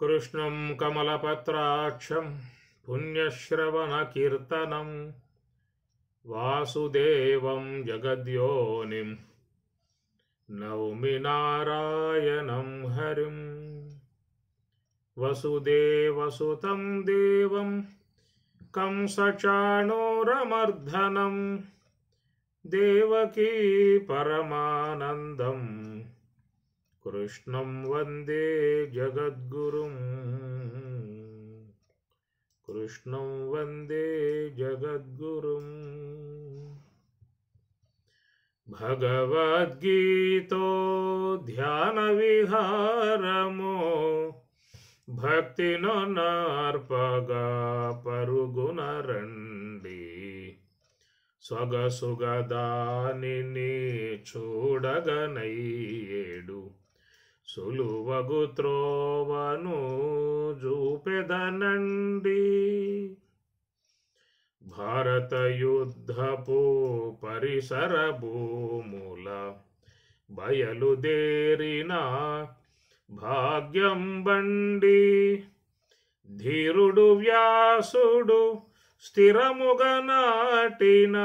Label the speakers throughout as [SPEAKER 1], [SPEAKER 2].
[SPEAKER 1] कृष्णं कमलपत्राक्षं पुण्यश्रवणकीर्तनं वासुदेवं जगद्योनिं नौमि नारायणं हरिं। वसुदेवसुतं देवं कंसचाणूरमर्दनं देवकी परमानन्दं कृष्णं वन्दे जगद्गुरुं। कृष्णं वन्दे जगद्गुरुं। भगवद्गीतो ध्यानविहारमो భక్తినో నార్పగా పరుగునరండి సొగసుగదానిని చూడగనయ్యేడు సులువగు త్రోవను చూపెదనండి. భారత యుద్ధపు పరిసర భూముల బయలుదేరిన భాగ్యం బండి ధీరుడు వ్యాసుడు స్థిరముగ నాటిన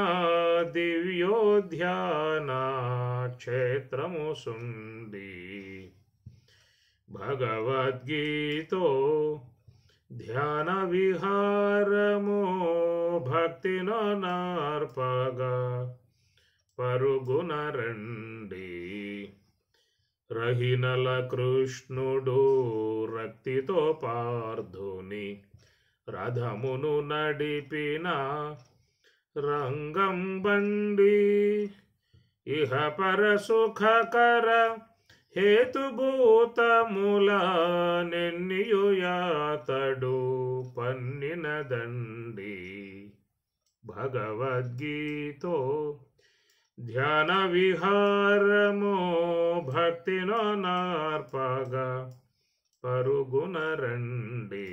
[SPEAKER 1] దివ్యోధ్యాన క్షేత్రము సుండి. భగవద్గీతో ధ్యాన విహారము భక్తినో నార్పగా పరుగునరండి. రహినల కృష్ణుడు రక్తితో పార్థుని రథమును నడిపిన రంగం బండి ఇహ పర సుఖకర హేతుభూతముల నెన్నియుయాతడు పన్నినదండి. భగవద్గీతో ధ్యాన విహారమో భక్తినో నార్పగా పరుగునరండి.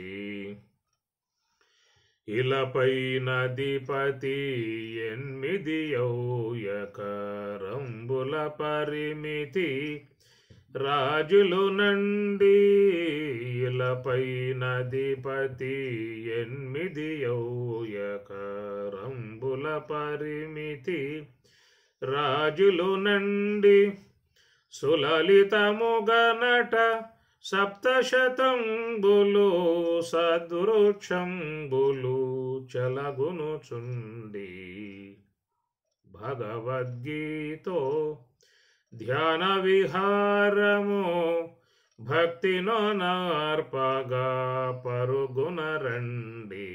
[SPEAKER 1] ఇలపై నదిపతి 8 ఎకరంబుల పరిమితి రాజులు నండి. ఇలపై నదిపతి 8 ఎకరంబుల పరిమితి రాజులు నండి. సులలితముగనట సప్తశతంబులు సద్వృక్షంబులు చలగునుచుండి. భగవద్గీతో ధ్యాన విహారము భక్తినో నార్పగా పరుగునరండి.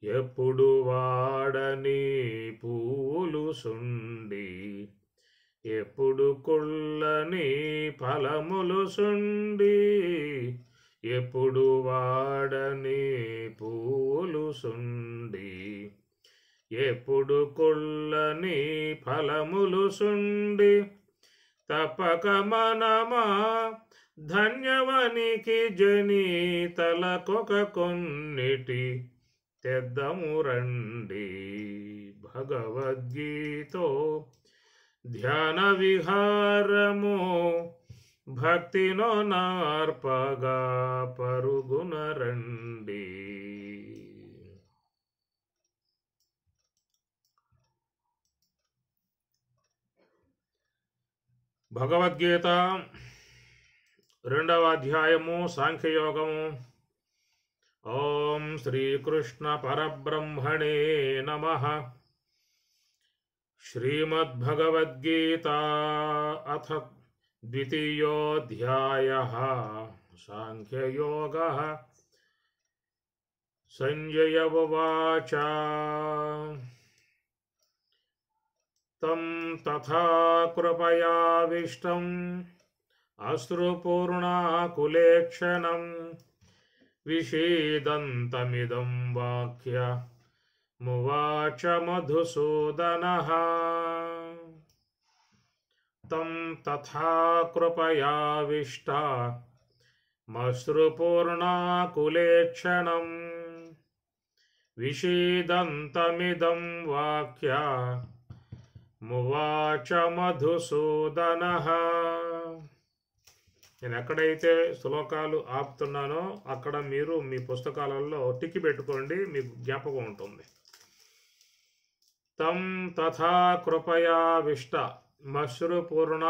[SPEAKER 1] ఎప్పుడు వాడని పూలు సుండి ఎప్పుడు కుళ్ళని ఫలములు సుండి. ఎప్పుడు వాడని పూలు సుండి ఎప్పుడు కుళ్ళని ఫలములు సుండి. తప్పక మనమా ధన్యవనికి జని తలకొక కొన్నిటి తెద్దము రండి. భగవద్గీతో ధ్యాన విహారము భక్తినో నార్పగా పరుగునరండి. భగవద్గీత 2వ అధ్యాయము సాంఖ్యయోగము. ఓం శ్రీకృష్ణ పరబ్రహ్మణే నమః. శ్రీమద్భగవద్గీతా అథ 2యోऽధ్యాయః సాంఖ్యయోగః. సంజయ ఉవాచ తం తథా కృపయావిష్టం అశ్రుపూర్ణాకులేక్షణం విషీదంతమిదం వాక్య మువాచ మధుసూదనః. తం తథా కృపయావిష్టా మశ్రుపూర్ణాకులేక్షణం విషీదంతమిదం వాక్య మువాచ మధుసూదనః. నేను ఎక్కడైతే శ్లోకాలు ఆపుతున్నానో అక్కడ మీరు మీ పుస్తకాలలో టిక్కి పెట్టుకోండి, మీకు జ్ఞాపకం ఉంటుంది. తం తథా కృపయావిష్ట మశ్రుపూర్ణ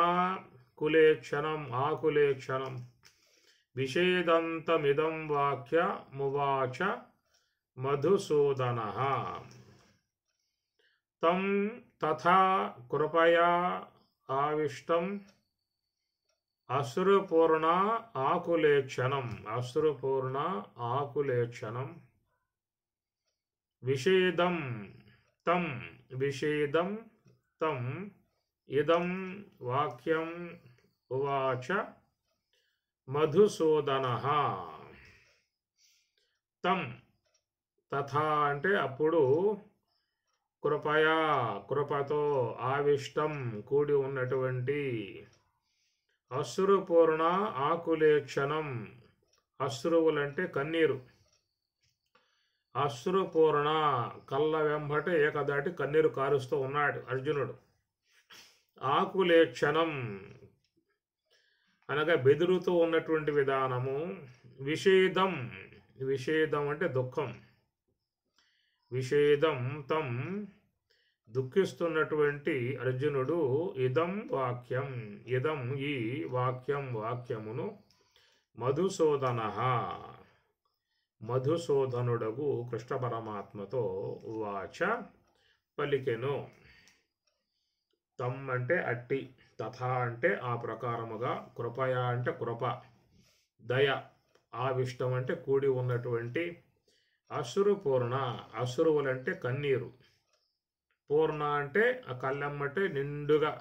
[SPEAKER 1] కులేక్షణం ఆకులేక్షణం విషేదంతమిదం వాక్య మువాచ మధుసూదనః. తం తథా కృపయా ఆవిష్టం అశ్రుపూర్ణ ఆకులేక్షణం అశ్రుపూర్ణ ఆకులేక్షణం విషేదం తం విషేదం తం ఇదం వాక్యం ఉవాచ మధుసూదనః. తం తథా అంటే అప్పుడు కృపయా కృపతో ఆవిష్టం కూడి ఉన్నటువంటి అశ్రుపూర్ణ ఆకులేక్షణం అశ్రువులంటే కన్నీరు అశ్రుపూర్ణ కళ్ళ వెంబట ఏకదాటి కన్నీరు కారుస్తూ ఉన్నాడు అర్జునుడు. ఆకులేక్షణం అనగా బెదురుతూ ఉన్నటువంటి విధానము. విషేదం విషేదం అంటే దుఃఖం. విషేదం తం దుఃఖిస్తున్నటువంటి అర్జునుడు ఇదం వాక్యం ఇదం ఈ వాక్యమును మధుసూదనః మధుసూదనుడగు కృష్ణ పరమాత్మతో వాచ పలికెను. తం అంటే అట్టి, తథా అంటే ఆ ప్రకారముగా, కృపయా అంటే కృప దయ, ఆవిష్టం అంటే కూడి ఉన్నటువంటి, అశ్రుపూర్ణ అశ్రువులంటే కన్నీరు, పూర్ణ అంటే ఆ కళ్ళెమ్మటే నిండుగా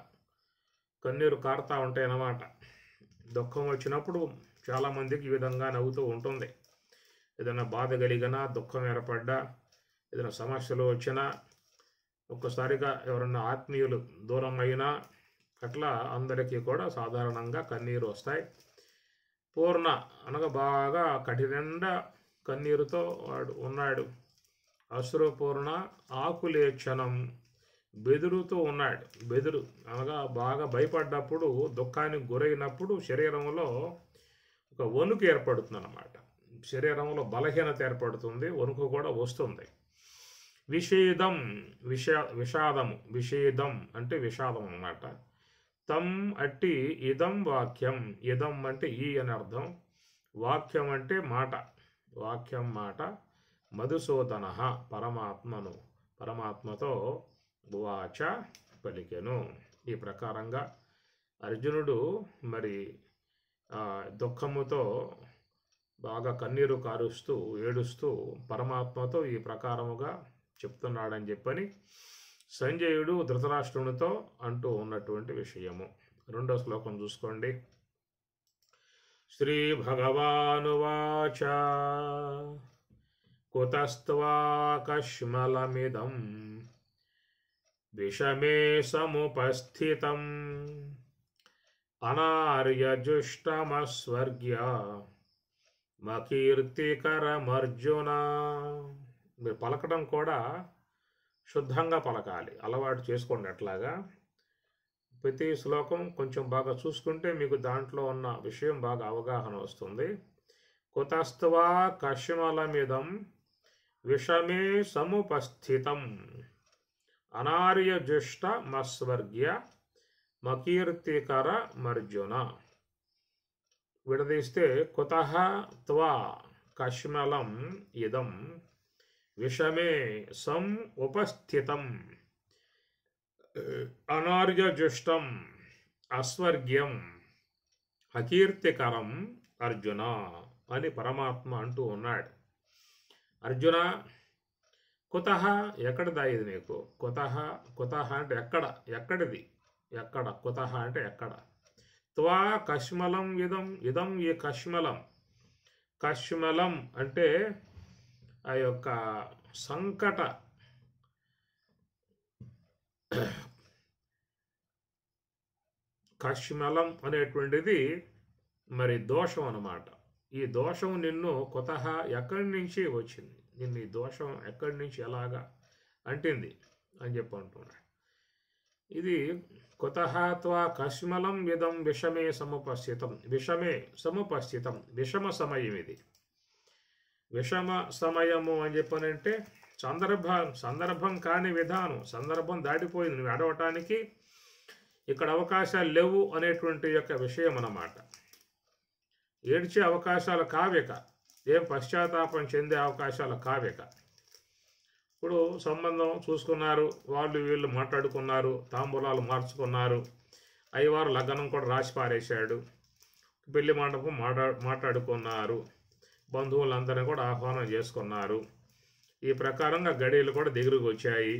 [SPEAKER 1] కన్నీరు కారుతూ ఉంటాయి అన్నమాట. దుఃఖం వచ్చినప్పుడు చాలామందికి ఈ విధంగా నవ్వుతూ ఉంటుంది. ఏదైనా బాధ కలిగినా, దుఃఖం ఏర్పడ్డా, ఏదైనా సమస్యలు వచ్చినా, ఒక్కసారిగా ఎవరన్నా ఆత్మీయులు దూరం అయినా అట్లా అందరికీ కూడా సాధారణంగా కన్నీరు వస్తాయి. పూర్ణ అనగా బాగా కఠినంగా కన్నీరుతో వాడు ఉన్నాడు. అశ్రుపూర్ణ ఆకులేక్షణం బెదురుతూ ఉన్నాడు. బెదురు అనగా బాగా భయపడ్డప్పుడు, దుఃఖానికి గురైనప్పుడు శరీరంలో ఒక వణుకు ఏర్పడుతుంది అన్నమాట. శరీరంలో బలహీనత ఏర్పడుతుంది, వణుకు కూడా వస్తుంది. విషేదం విషాదము, విషేదం అంటే విషాదం అన్నమాట. తం అట్టి ఇదం వాక్యం, ఇదం అంటే ఈ అని అర్థం, వాక్యం అంటే మాట, వాక్యం మాట. మధుసూదనః పరమాత్మతో వాచ పలికెను. ఈ ప్రకారంగా అర్జునుడు మరి దుఃఖముతో బాగా కన్నీరు కారుస్తూ ఏడుస్తూ పరమాత్మతో ఈ ప్రకారముగా చెప్తున్నాడని చెప్పని సంజయుడు ధృతరాష్ట్రునితో అంటూ ఉన్నటువంటి విషయము. రెండో శ్లోకం చూసుకోండి. శ్రీ భగవానువాచ కుతస్త్వాకష్మలమిదం విషమే సముపస్థితం అనార్యజుష్టమస్వర్గ్య మకీర్తికరమర్జున. మీరు పలకడం కూడా శుద్ధంగా పలకాలి, అలవాటు చేసుకోండి. అట్లాగా ప్రతి శ్లోకం కొంచెం బాగా చూసుకుంటే మీకు దాంట్లో ఉన్న విషయం బాగా అవగాహన వస్తుంది. కుతస్త్వా కష్మలమిదం విషమే సముపస్థితం అనార్యజుష్టమస్వర్గ్య మకీర్తికరమర్జున. విడదీస్తే కుతః త్వా కష్మలం ఇదం విషమే సం ఉపస్థితం అనార్యజుష్టం అస్వర్గ్యం అకీర్తికరం అర్జున అని పరమాత్మ అంటూ ఉన్నాడు. అర్జున, కుతః ఎక్కడిదా ఇది నీకు? కుతః అంటే ఎక్కడ, ఎక్కడిది, ఎక్కడ, కుతః అంటే ఎక్కడ. త్వా కష్మలం ఇదం ఈ కష్మలం. కష్మలం అంటే ఆ యొక్క సంకట కష్మలం అనేటువంటిది మరి దోషం అన్నమాట. ఈ దోషం నిన్ను కుతః ఎక్కడి నుంచి వచ్చింది, నిన్ను ఈ దోషం ఎక్కడి నుంచి ఎలాగా అంటింది అని చెప్పి అంటున్నాడు. ఇది కుతః త్వా కష్మలం విదం విషమే సముపస్థితం. విషమే సముపస్థితం, విషమ సమయం ఇది. విషమ సమయము అని చెప్పనంటే సందర్భం కాని విధానం, సందర్భం దాటిపోయింది, నువ్వు అడవటానికి ఇక్కడ అవకాశాలు లేవు అనేటువంటి యొక్క విషయం అన్నమాట. ఏడ్చే అవకాశాలు కావిక, ఏం పశ్చాత్తాపం చెందే అవకాశాలు కావిక. ఇప్పుడు సంబంధం చూసుకున్నారు, వాళ్ళు వీళ్ళు మాట్లాడుకున్నారు, తాంబూలాలు మార్చుకున్నారు, అయ్యవారు లగ్నం కూడా రాసి పారేశాడు, పెళ్లి మండపం మాట్లాడుకున్నారు, బంధువులందరినీ కూడా ఆహ్వానం చేసుకున్నారు. ఈ ప్రకారంగా గడియలు కూడా దగ్గరకు వచ్చాయి,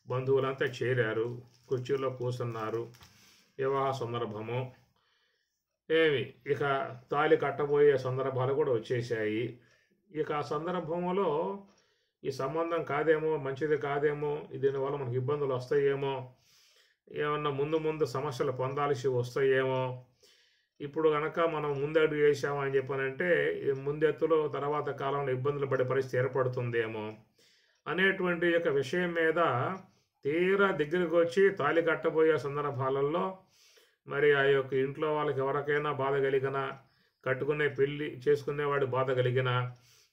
[SPEAKER 1] బంధువులంతా చేరారు, కుర్చీలో కూర్చున్నారు. వివాహ సందర్భము ఇక తాళి కట్టబోయే సందర్భాలు కూడా వచ్చేసాయి. ఇక ఆ సందర్భంలో ఈ సంబంధం కాదేమో, మంచిది కాదేమో, దీనివల్ల మనకి ఇబ్బందులు వస్తాయేమో, ఏమన్నా ముందు సమస్యలు పొందాల్సి వస్తాయేమో, ఇప్పుడు కనుక మనం ముందడుగు వేసామని చెప్పానంటే ముందెత్తులో తర్వాత కాలంలో ఇబ్బందులు పడే పరిస్థితి ఏర్పడుతుందేమో అనేటువంటి యొక్క విషయం మీద తీరా దగ్గరికి వచ్చి తాళి కట్టబోయే సందర్భాలలో మరి ఆ యొక్క ఇంట్లో వాళ్ళకి ఎవరికైనా బాధ కలిగినా, కట్టుకునే పెళ్ళి చేసుకునేవాడి బాధ కలిగినా,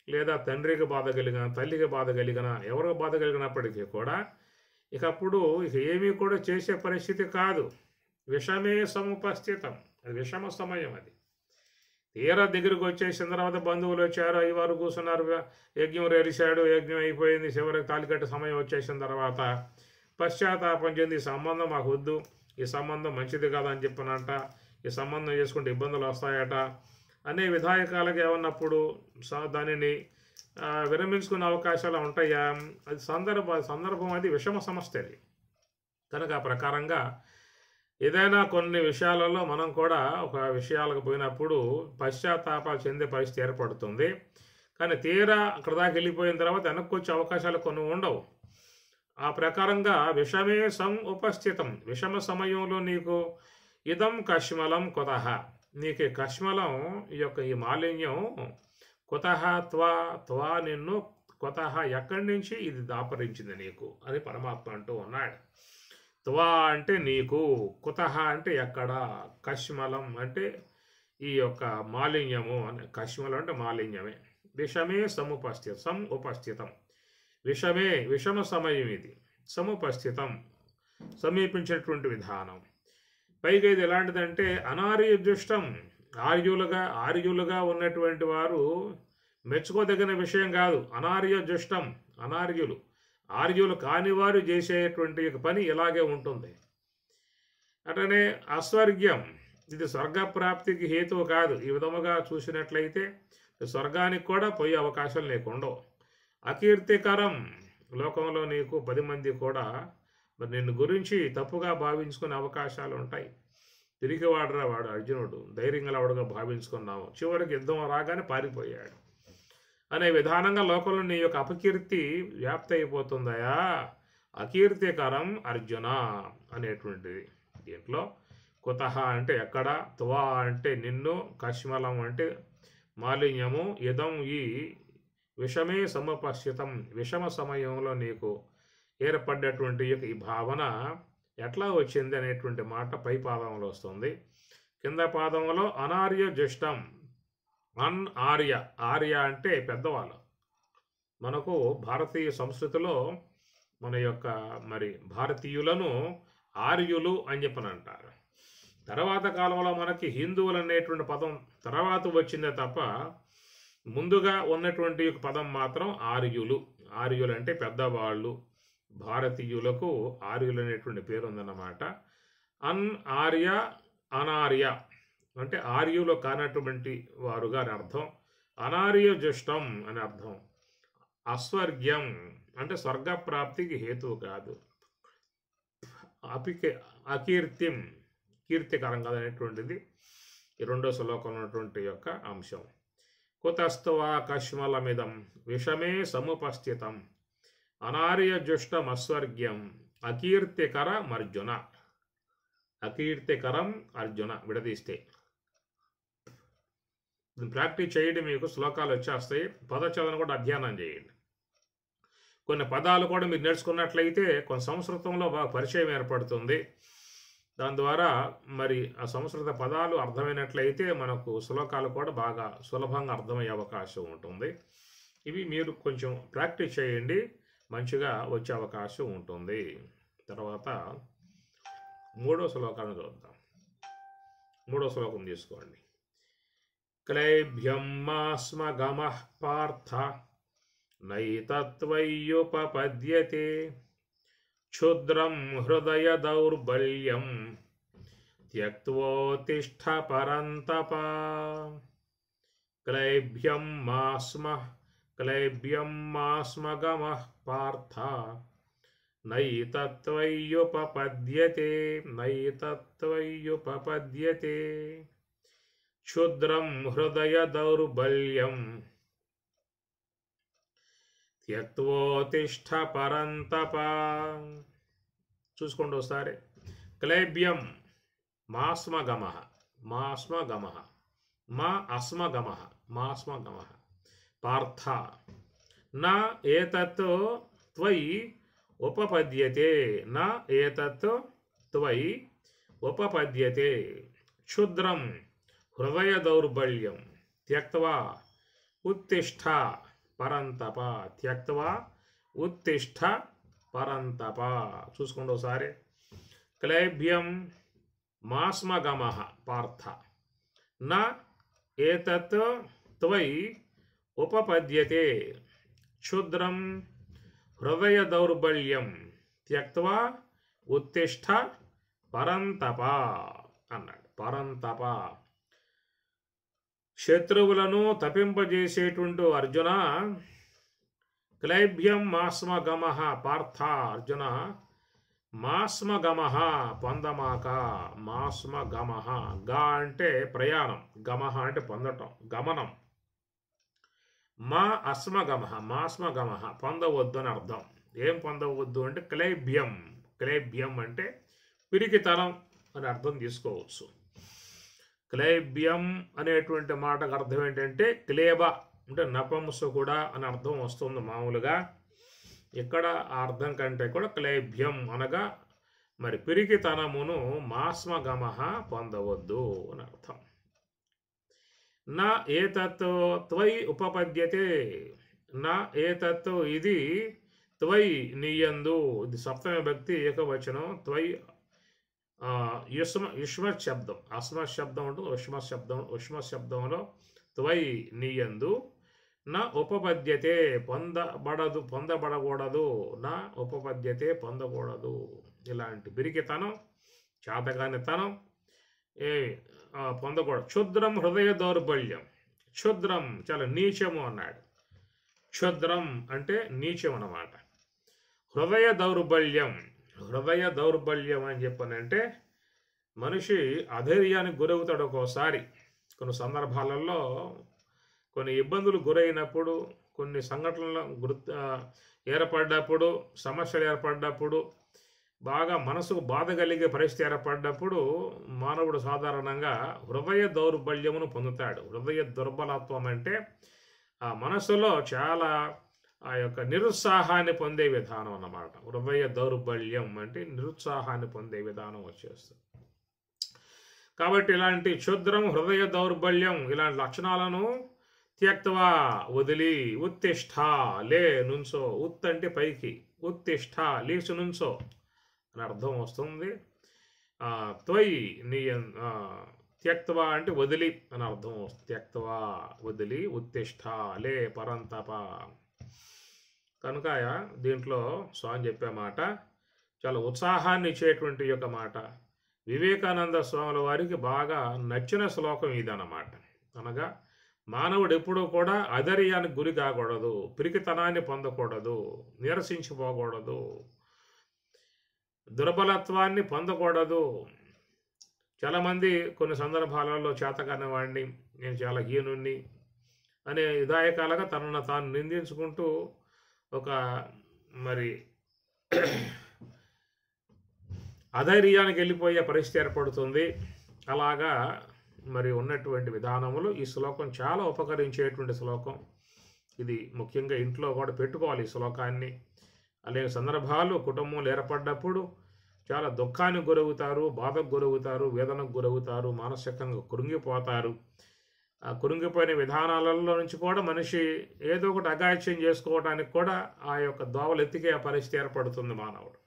[SPEAKER 1] లేదా తండ్రికి బాధ కలిగిన, తల్లికి బాధ కలిగిన, ఎవరికి బాధ కలిగినప్పటికీ కూడా ఇకప్పుడు ఏమీ కూడా చేసే పరిస్థితి కాదు. విషమే సముపస్థితం, అది విషమ సమయం. అది తీరా దగ్గరికి వచ్చేసిన తర్వాత బంధువులు వచ్చారు, అయ్యవారు కూర్చున్నారు, యజ్ఞం రేలిశాడు, యజ్ఞం అయిపోయింది, చివరికి తాలికట్టే సమయం వచ్చేసిన తర్వాత పశ్చాత్తాపం చెంది ఈ సంబంధం మాకు వద్దు, ఈ సంబంధం మంచిది కాదని చెప్పనంట, ఈ సంబంధం చేసుకుంటే ఇబ్బందులు వస్తాయట అనే విధాయకాలుగా ఏమన్నప్పుడు దానిని విరమించుకునే అవకాశాలు ఉంటాయా? అది సందర్భం అది విషమ సమస్య. అది కనుక ఆ ప్రకారంగా ఏదైనా కొన్ని విషయాలలో మనం కూడా ఒక విషయాలకు పోయినప్పుడు పశ్చాత్తాపాలు చెందే పరిస్థితి ఏర్పడుతుంది. కానీ తీరా అక్కడ దాకా వెళ్ళిపోయిన తర్వాత వెనక్కి వచ్చే అవకాశాలు కొన్ని ఉండవు. ఆ ప్రకారంగా విషమే ఉపస్థితం, విషమ సమయంలో నీకు ఇదం కష్మలం కుతః, నీకు కష్మలం ఈ యొక్క ఈ మాలిన్యం కుతః త్వా నిన్ను కుతః ఎక్కడి నుంచి ఇది దాపరించింది నీకు అని పరమాత్మ అంటూ ఉన్నాడు. త్వా అంటే నీకు, కుతః అంటే ఎక్కడ, కష్మలం అంటే ఈ యొక్క మాలిన్యము అని. కష్మలం అంటే మాలిన్యమే. విషమే ఉపస్థితం, విషమే విషమ సమయం ఇది, సముపస్థితం సమీపించేటువంటి విధానం. పైగా ఇది ఎలాంటిదంటే అనార్య దృష్టం, ఆర్యులుగా ఉన్నటువంటి వారు మెచ్చుకోదగిన విషయం కాదు. అనార్య దృష్టం, ఆర్యులు కాని వారు చేసేటువంటి పని ఇలాగే ఉంటుంది. అటనే అస్వర్గ్యం, ఇది స్వర్గప్రాప్తికి హేతువు కాదు. ఈ విధముగా చూసినట్లయితే స్వర్గానికి కూడా పోయే అవకాశాలు నీకు ఉండవు. అకీర్తికరం, లోకంలో నీకు 10 మంది కూడా మరి నిన్ను గురించి తప్పుగా భావించుకునే అవకాశాలు ఉంటాయి. తిరిగివాడురా వాడు అర్జునుడు, ధైర్యంగా భావించుకున్నాము, చివరికి యుద్ధం రాగానే పారిపోయాడు అనే విధానంగా లోకంలో నీ యొక్క అపకీర్తి వ్యాప్తి అయిపోతుందయా. అకీర్తికరం అర్జున అనేటువంటిది. దీంట్లో కుతః అంటే ఎక్కడ, త్వా అంటే నిన్ను, కష్మలం అంటే మాలిన్యము, ఇదం ఈ విషమే సముపస్థితం, విషమ సమయంలో నీకు ఏర్పడ్డటువంటి ఈ భావన ఎట్లా వచ్చింది అనేటువంటి మాట పై పాదంలో వస్తుంది. కింద పాదంలో అనార్య జ్యేష్టం, ఆర్య అంటే పెద్దవాళ్ళు. మనకు భారతీయ సంస్కృతిలో మన యొక్క మరి భారతీయులను ఆర్యులు అని చెప్పని అంటారు. తర్వాత కాలంలో మనకి హిందువులు అనేటువంటి పదం తర్వాత వచ్చిందే తప్ప ముందుగా ఉన్నటువంటి పదం మాత్రం ఆర్యులు. ఆర్యులు అంటే పెద్దవాళ్ళు. భారతీయులకు ఆర్యులు అనేటువంటి పేరు ఉందన్నమాట. అనార్య అంటే ఆర్యులు కానటువంటి వారుగా అని అర్థం. అనార్య జ్యేష్టం అని అర్థం. అస్వర్గ్యం అంటే స్వర్గప్రాప్తికి హేతువు కాదు. కీర్తికరం కాదనేటువంటిది ఈ 2వ శ్లోకంలో ఉన్నటువంటి యొక్క అంశం. కుతస్త్వా కష్మలమిదం విషమే సముపస్థితం అనార్య జ్యేష్టమస్వర్గ్యం అకీర్తికరం అర్జున విడదీస్తే. ప్రాక్టీస్ చేయండి, మీకు శ్లోకాలు వచ్చేస్తాయి. పదచదను కూడా అధ్యయనం చేయండి. కొన్ని పదాలు కూడా మీరు నేర్చుకున్నట్లయితే కొంత సంస్కృతంలో బాగా పరిచయం ఏర్పడుతుంది. దాని ద్వారా మరి ఆ సంస్కృత పదాలు అర్థమైనట్లయితే మనకు శ్లోకాలు కూడా బాగా సులభంగా అర్థమయ్యే అవకాశం ఉంటుంది. ఇవి మీరు కొంచెం ప్రాక్టీస్ చేయండి, మంచిగా వచ్చే అవకాశం ఉంటుంది. తర్వాత మూడో శ్లోకాన్ని చూద్దాం. మూడో శ్లోకం తీసుకోండి. క్లైభ్యం మాస్మగమః పార్థ నైతత్వయ్యుపపద్యతే క్షుద్రం హృదయ దౌర్బల్యం త్యక్త్వోత్తిష్ఠ పరంతప. క్లైభ్యం మాస్మగమః పార్థ నైతత్వయ్యుపపద్యతే క్షుద్రం హృదయ దౌర్బల్యం త్యక్త్వోత్తిష్ఠ పరంతప. చూసుకోండి ఒకసారి. క్లైబ్యం మాస్మగమః మా అస్మగమః పార్థ నా ఏతత్ త్వయి ఉపపద్యతే క్షుద్రం హృదయ దౌర్బల్యం త్యక్త్వా ఉత్తిష్ఠ పరంతప. చూసుకోండి ఒకసారి. క్లైభ్యం మాస్మగమః పార్థ నా ఏతత్ త్వయి ఉపపద్యతే క్షుద్రం హృదయ దౌర్బల్యం త్యక్త్వా ఉత్తిష్ఠ పరంతప అన్నాడు. పరంతప శత్రువులను తపింపజేసేటువంటి అర్జున, క్లైభ్యం మాస్మగమః పార్థ, అర్జున మాస్మగమః పొందమాక. మాస్మగమః గా అంటే ప్రయాణం, గమః అంటే పొందటం, గమనం. మా అస్మగమః మాస్మగమః పొందవద్దు అని అర్థం. ఏం పొందవద్దు అంటే క్లైభ్యం అంటే పిరికితనం అని అర్థం తీసుకోవచ్చు. క్లైబ్యం అనేటువంటి మాటకు అర్థం ఏంటంటే క్లేబ అంటే నపుంసకుడా అని అర్థం వస్తుంది మామూలుగా. ఇక్కడ ఆ అర్థం కంటే కూడా క్లైభ్యం అనగా మరి పిరికితనమును మాస్మగమః పొందవద్దు అని అర్థం. నా ఏతత్ త్వయి ఉపపద్యతే, నా ఏతత్ ఇది త్వయి నీయందు, ఇది సప్తమి భక్తి ఏకవచనం. త్వయి యుష్మత్ శబ్దం, అస్మత్ శబ్దం ఉంటుంది, ఉష్మ శబ్దంలో త్వయి నీయందు. నా ఉపపద్యతే పొందబడకూడదు, నా ఉపపద్యతే పొందకూడదు. ఇలాంటి బిరికితనం, చాతగానితనం పొందకూడదు. క్షుద్రం హృదయ దౌర్బల్యం, క్షుద్రం చాలా నీచము అన్నాడు. క్షుద్రం అంటే నీచం అన్నమాట. హృదయ దౌర్బల్యం అని చెప్పనంటే మనిషి అధైర్యానికి గురవుతాడు. ఒక్కోసారి కొన్ని సందర్భాలలో కొన్ని ఇబ్బందులు గురైనప్పుడు, కొన్ని సంఘటనలు ఏర్పడ్డప్పుడు, సమస్యలు ఏర్పడ్డప్పుడు, బాగా మనసుకు బాధ కలిగే పరిస్థితి ఏర్పడ్డప్పుడు మానవుడు సాధారణంగా హృదయ దౌర్బల్యమును పొందుతాడు. హృదయ దుర్బలత్వం అంటే ఆ మనసులో చాలా ఆ యొక్క నిరుత్సాహాన్ని పొందే విధానం అన్నమాట. హృదయ దౌర్బల్యం అంటే నిరుత్సాహాన్ని పొందే విధానం వచ్చేస్తుంది. కాబట్టి ఇలాంటి క్షుద్రం హృదయ దౌర్బల్యం ఇలాంటి లక్షణాలను త్యక్త్వా వదిలి, ఉత్తిష్ఠ లే నుంచో, ఉత్ అంటే పైకి, ఉత్తిష్ఠ లేచి నుంచో అని అర్థం వస్తుంది. త్వయి నీ త్యక్త్వా అంటే వదిలి అని అర్థం వస్తుంది. త్యక్త్వా వదిలి, ఉత్తిష్ఠ లే పరంతప. కనుక దీంట్లో స్వామి చెప్పే మాట చాలా ఉత్సాహాన్ని ఇచ్చేటువంటి యొక్క మాట. వివేకానంద స్వాముల వారికి బాగా నచ్చిన శ్లోకం ఇదన్నమాట. అనగా మానవుడు ఎప్పుడూ కూడా అధైర్యానికి గురి కాకూడదు, పిరికితనాన్ని పొందకూడదు, నీరసించిపోకూడదు, దుర్బలత్వాన్ని పొందకూడదు. చాలామంది కొన్ని సందర్భాలలో చేతకాని వాడిని, నేను చాలా హీనుణ్ణి అనే విధాయకాలుగా తనను తాను నిందించుకుంటూ ఒక మరి అధైర్యానికి వెళ్ళిపోయే పరిస్థితి ఏర్పడుతుంది. అలాగా మరి ఉన్నటువంటి విధానములు ఈ శ్లోకం చాలా ఉపకరించేటువంటి శ్లోకం. ఇది ముఖ్యంగా ఇంట్లో కూడా పెట్టుకోవాలి ఈ శ్లోకాన్ని. అలాగే సందర్భాలు కుటుంబంలో ఏర్పడ్డప్పుడు చాలా దుఃఖానికి గురవుతారు, బాధకు గురవుతారు, వేదనకు గురవుతారు, మానసికంగా కృంగిపోతారు. ఆ కృంగిపోయిన విధానాలలో నుంచి కూడా మనిషి ఏదో ఒకటి అగాచ్యం చేసుకోవడానికి కూడా ఆ యొక్క దోవలు ఎత్తికే పరిస్థితి ఏర్పడుతుంది మానవుడు.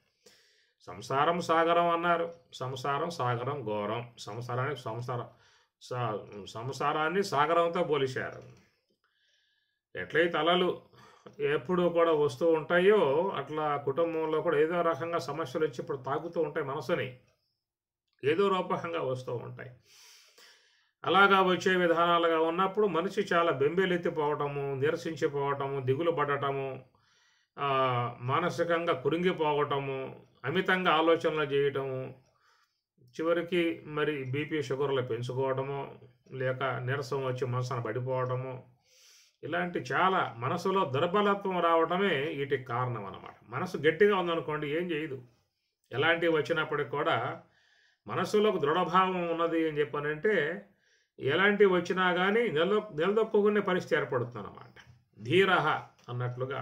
[SPEAKER 1] సంసారం సాగరం అన్నారు. సంసారం సాగరం ఘోరం. సంసారాన్ని సాగరంతో పోలిశారు. ఎట్లయితే అలలు ఎప్పుడు కూడా వస్తూ ఉంటాయో అట్లా కుటుంబంలో కూడా ఏదో రకంగా సమస్యలు వచ్చి ఇప్పుడు తాగుతూ ఉంటాయి, మనసుని ఏదో రూపకంగా వస్తూ ఉంటాయి. అలాగా వచ్చే విధానాలుగా ఉన్నప్పుడు మనిషి చాలా బెంబేలెత్తిపోవటము, నీరసించిపోవటము, దిగులు పడటము, మానసికంగా కురింగిపోవటము, అమితంగా ఆలోచనలు చేయటము, చివరికి మరి బీపీ షుగర్లు పెంచుకోవటము, లేక నీరసం వచ్చి మనసును పడిపోవటము, ఇలాంటి చాలా మనసులో దుర్బలత్వం రావటమే వీటికి కారణం అన్నమాట. మనసు గట్టిగా ఉందనుకోండి ఏం చేయదు. ఎలాంటివి వచ్చినప్పటికి కూడా మనసులోకి దృఢభావం ఉన్నది అని చెప్పానంటే ఎలాంటివి వచ్చినా కానీ నిలదొక్కునే పరిస్థితి ఏర్పడుతుంది అన్నమాట. ధీరహ అన్నట్లుగా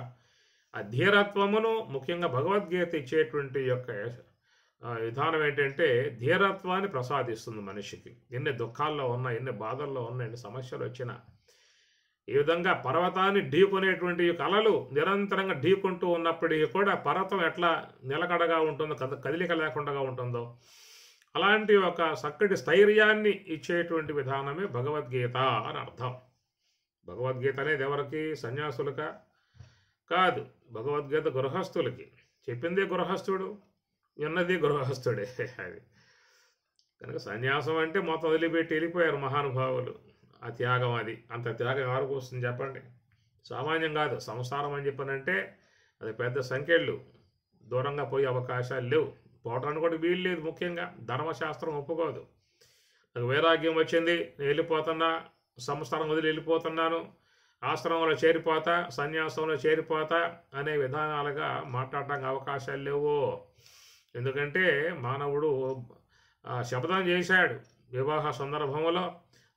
[SPEAKER 1] ఆ ధీరత్వమును ముఖ్యంగా భగవద్గీత ఇచ్చేటువంటి యొక్క విధానం ఏంటంటే ధీరత్వాన్ని ప్రసాదిస్తుంది మనిషికి. ఎన్ని దుఃఖాల్లో ఉన్నా, ఎన్ని బాధల్లో ఉన్నా, ఎన్ని సమస్యలు వచ్చినా ఈ విధంగా పర్వతాన్ని ఢీకొనేటువంటి కళలు నిరంతరంగా ఢీకొంటూ ఉన్నప్పటికీ కూడా పర్వతం ఎట్లా నిలకడగా ఉంటుందో, కదలిక లేకుండా ఉంటుందో అలాంటి ఒక చక్కటి స్థైర్యాన్ని ఇచ్చేటువంటి విధానమే భగవద్గీత అని అర్థం. భగవద్గీత అనేది ఎవరికి? సన్యాసులక కాదు, భగవద్గీత గృహస్థులకి. చెప్పిందే గృహస్థుడు, విన్నది గృహస్థుడే. అది కనుక సన్యాసం అంటే మొత్తం వదిలిపెట్టి వెళ్ళిపోయారు మహానుభావులు. ఆ త్యాగం, అది అంత త్యాగం ఎవరికి వస్తుంది చెప్పండి? సామాన్యం కాదు. సంసారం అని చెప్పనంటే అది పెద్ద సంఖ్యలు, దూరంగా పోయే అవకాశాలు లేవు, పోవటానికి కూడా వీలు లేదు. ముఖ్యంగా ధర్మశాస్త్రం ఒప్పుకోదు. నాకు వైరాగ్యం వచ్చింది, నేను వెళ్ళిపోతున్నా, సంసారం వదిలి వెళ్ళిపోతున్నాను, ఆశ్రమంలో చేరిపోతా, సన్యాసంలో చేరిపోతా అనే విధానాలుగా మాట్లాడటానికి అవకాశాలు లేవు. ఎందుకంటే మానవుడు శపథం చేశాడు వివాహ సందర్భంలో,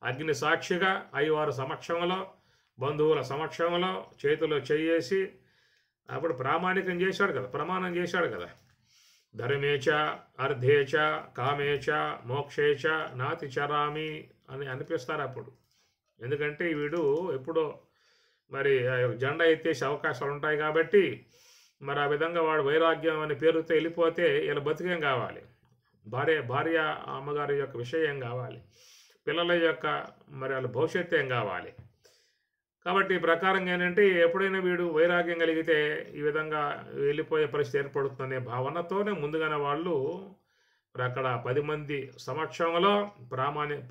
[SPEAKER 1] అగ్ని సాక్షిగా, అయ్యవారి సమక్షంలో, బంధువుల సమక్షంలో చేతిలో చేయేసి అప్పుడు ప్రామాణికం చేశాడు కదా, ప్రమాణం చేశాడు కదా. ధర్మేచ అర్ధేచ కామేచ మోక్షేచ నాతి చరామి అని అనిపిస్తారు అప్పుడు. ఎందుకంటే వీడు ఎప్పుడో మరి జెండా ఎత్తేసే అవకాశాలు ఉంటాయి కాబట్టి మరి ఆ విధంగా వాడు వైరాగ్యం అనే పేరుతో వెళ్ళిపోతే ఇలా బతికేం కావాలి? భార్య అమ్మగారి యొక్క విషయం ఏం కావాలి? పిల్లల యొక్క మరి వాళ్ళ భవిష్యత్తు ఏం కావాలి? కాబట్టి ఈ ప్రకారంగా ఏంటంటే ఎప్పుడైనా వీడు వైరాగ్యం కలిగితే ఈ విధంగా వెళ్ళిపోయే పరిస్థితి ఏర్పడుతుందనే భావనతోనే ముందుగానే వాళ్ళు అక్కడ 10 మంది సమక్షంలో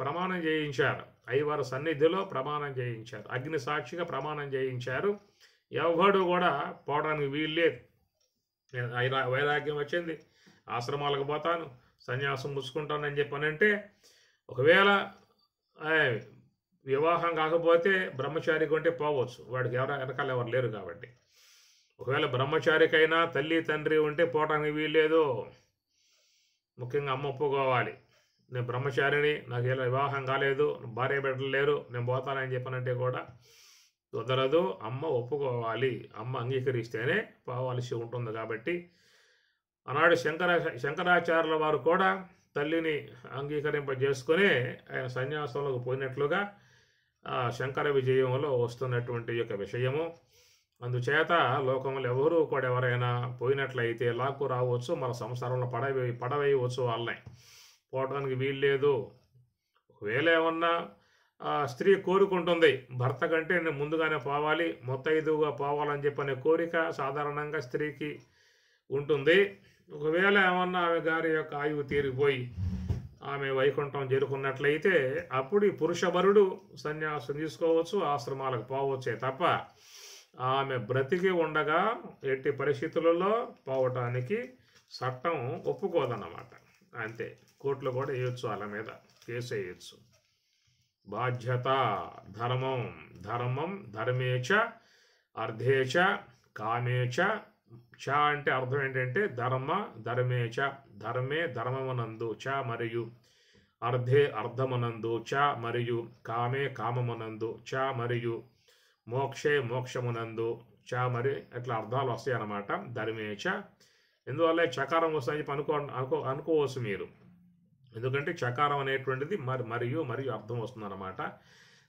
[SPEAKER 1] ప్రమాణం చేయించారు. అయ్యవారి సన్నిధిలో ప్రమాణం చేయించారు, అగ్ని సాక్షిగా ప్రమాణం చేయించారు. ఎవడు కూడా పోవడానికి వీలు లేదు. వైరాగ్యం వచ్చింది, ఆశ్రమాలకు పోతాను, సన్యాసం పుచ్చుకుంటానని చెప్పానంటే ఒకవేళ వివాహం కాకపోతే బ్రహ్మచారి కొంటే పోవచ్చు, వాడికి వెనకాల ఎవరు లేరు కాబట్టి. ఒకవేళ బ్రహ్మచారికైనా తల్లి తండ్రి ఉంటే పోవటానికి వీల్లేదు. ముఖ్యంగా అమ్మ ఒప్పుకోవాలి, నేను బ్రహ్మచారిని, నాకు ఇలా వివాహం కాలేదు, భార్య బిడ్డలు లేరు, నేను పోతానని చెప్పానంటే కూడా కుదరదు. అమ్మ ఒప్పుకోవాలి, అమ్మ అంగీకరిస్తేనే పోవాల్సి ఉంటుంది. కాబట్టి ఆనాడు శంకరాచార్యుల వారు కూడా తల్లిని అంగీకరింపజేసుకుని ఆయన సన్యాసంలోకి పోయినట్లుగా శంకర విజయంలో వస్తున్నటువంటి యొక్క విషయము. అందుచేత లోకంలో ఎవరు కూడా ఎవరైనా పోయినట్లయితే లాక్కు రావచ్చు, మన సంసారంలో పడవేయవచ్చు, వాళ్ళని పోవడానికి వీల్లేదు. ఒకవేళ ఏమన్నా స్త్రీ కోరుకుంటుంది భర్త కంటే నేను ముందుగానే పోవాలి, మొత్తైదుగా పోవాలని చెప్పనే కోరిక సాధారణంగా స్త్రీకి ఉంటుంది. ఒకవేళ ఏమన్నా ఆమె గారి యొక్క ఆయువు తీరిపోయి ఆమె వైకుంఠం చేరుకున్నట్లయితే అప్పుడు ఈ పురుషవరుడు సన్యాసం తీసుకోవచ్చు, ఆశ్రమాలకు పోవచ్చే తప్ప ఆమె బ్రతికి ఉండగా ఎట్టి పరిస్థితులలో పోవటానికి చట్టం ఒప్పుకోదన్నమాట. అంతే, కోర్టులో కూడా వేయచ్చు, వాళ్ళ మీద కేసు వేయచ్చు. బాధ్యత ధర్మం ధర్మేచ అర్ధేచ కామేచ. చ అంటే అర్థం ఏంటంటే ధర్మేచ, ధర్మే ధర్మమునందు, చ మరియు అర్ధే అర్ధమునందు, చ మరియు కామే కామమునందు, చ మరియు మోక్షే మోక్షమునందు, చ మరి అట్లా అర్థాలు వస్తాయి అన్నమాట. ధర్మేచ ఎందువల్ల చకారం వస్తాయని చెప్పి అనుకోవచ్చు మీరు. ఎందుకంటే చకారం అనేటువంటిది మరియు అర్థం వస్తుందన్నమాట.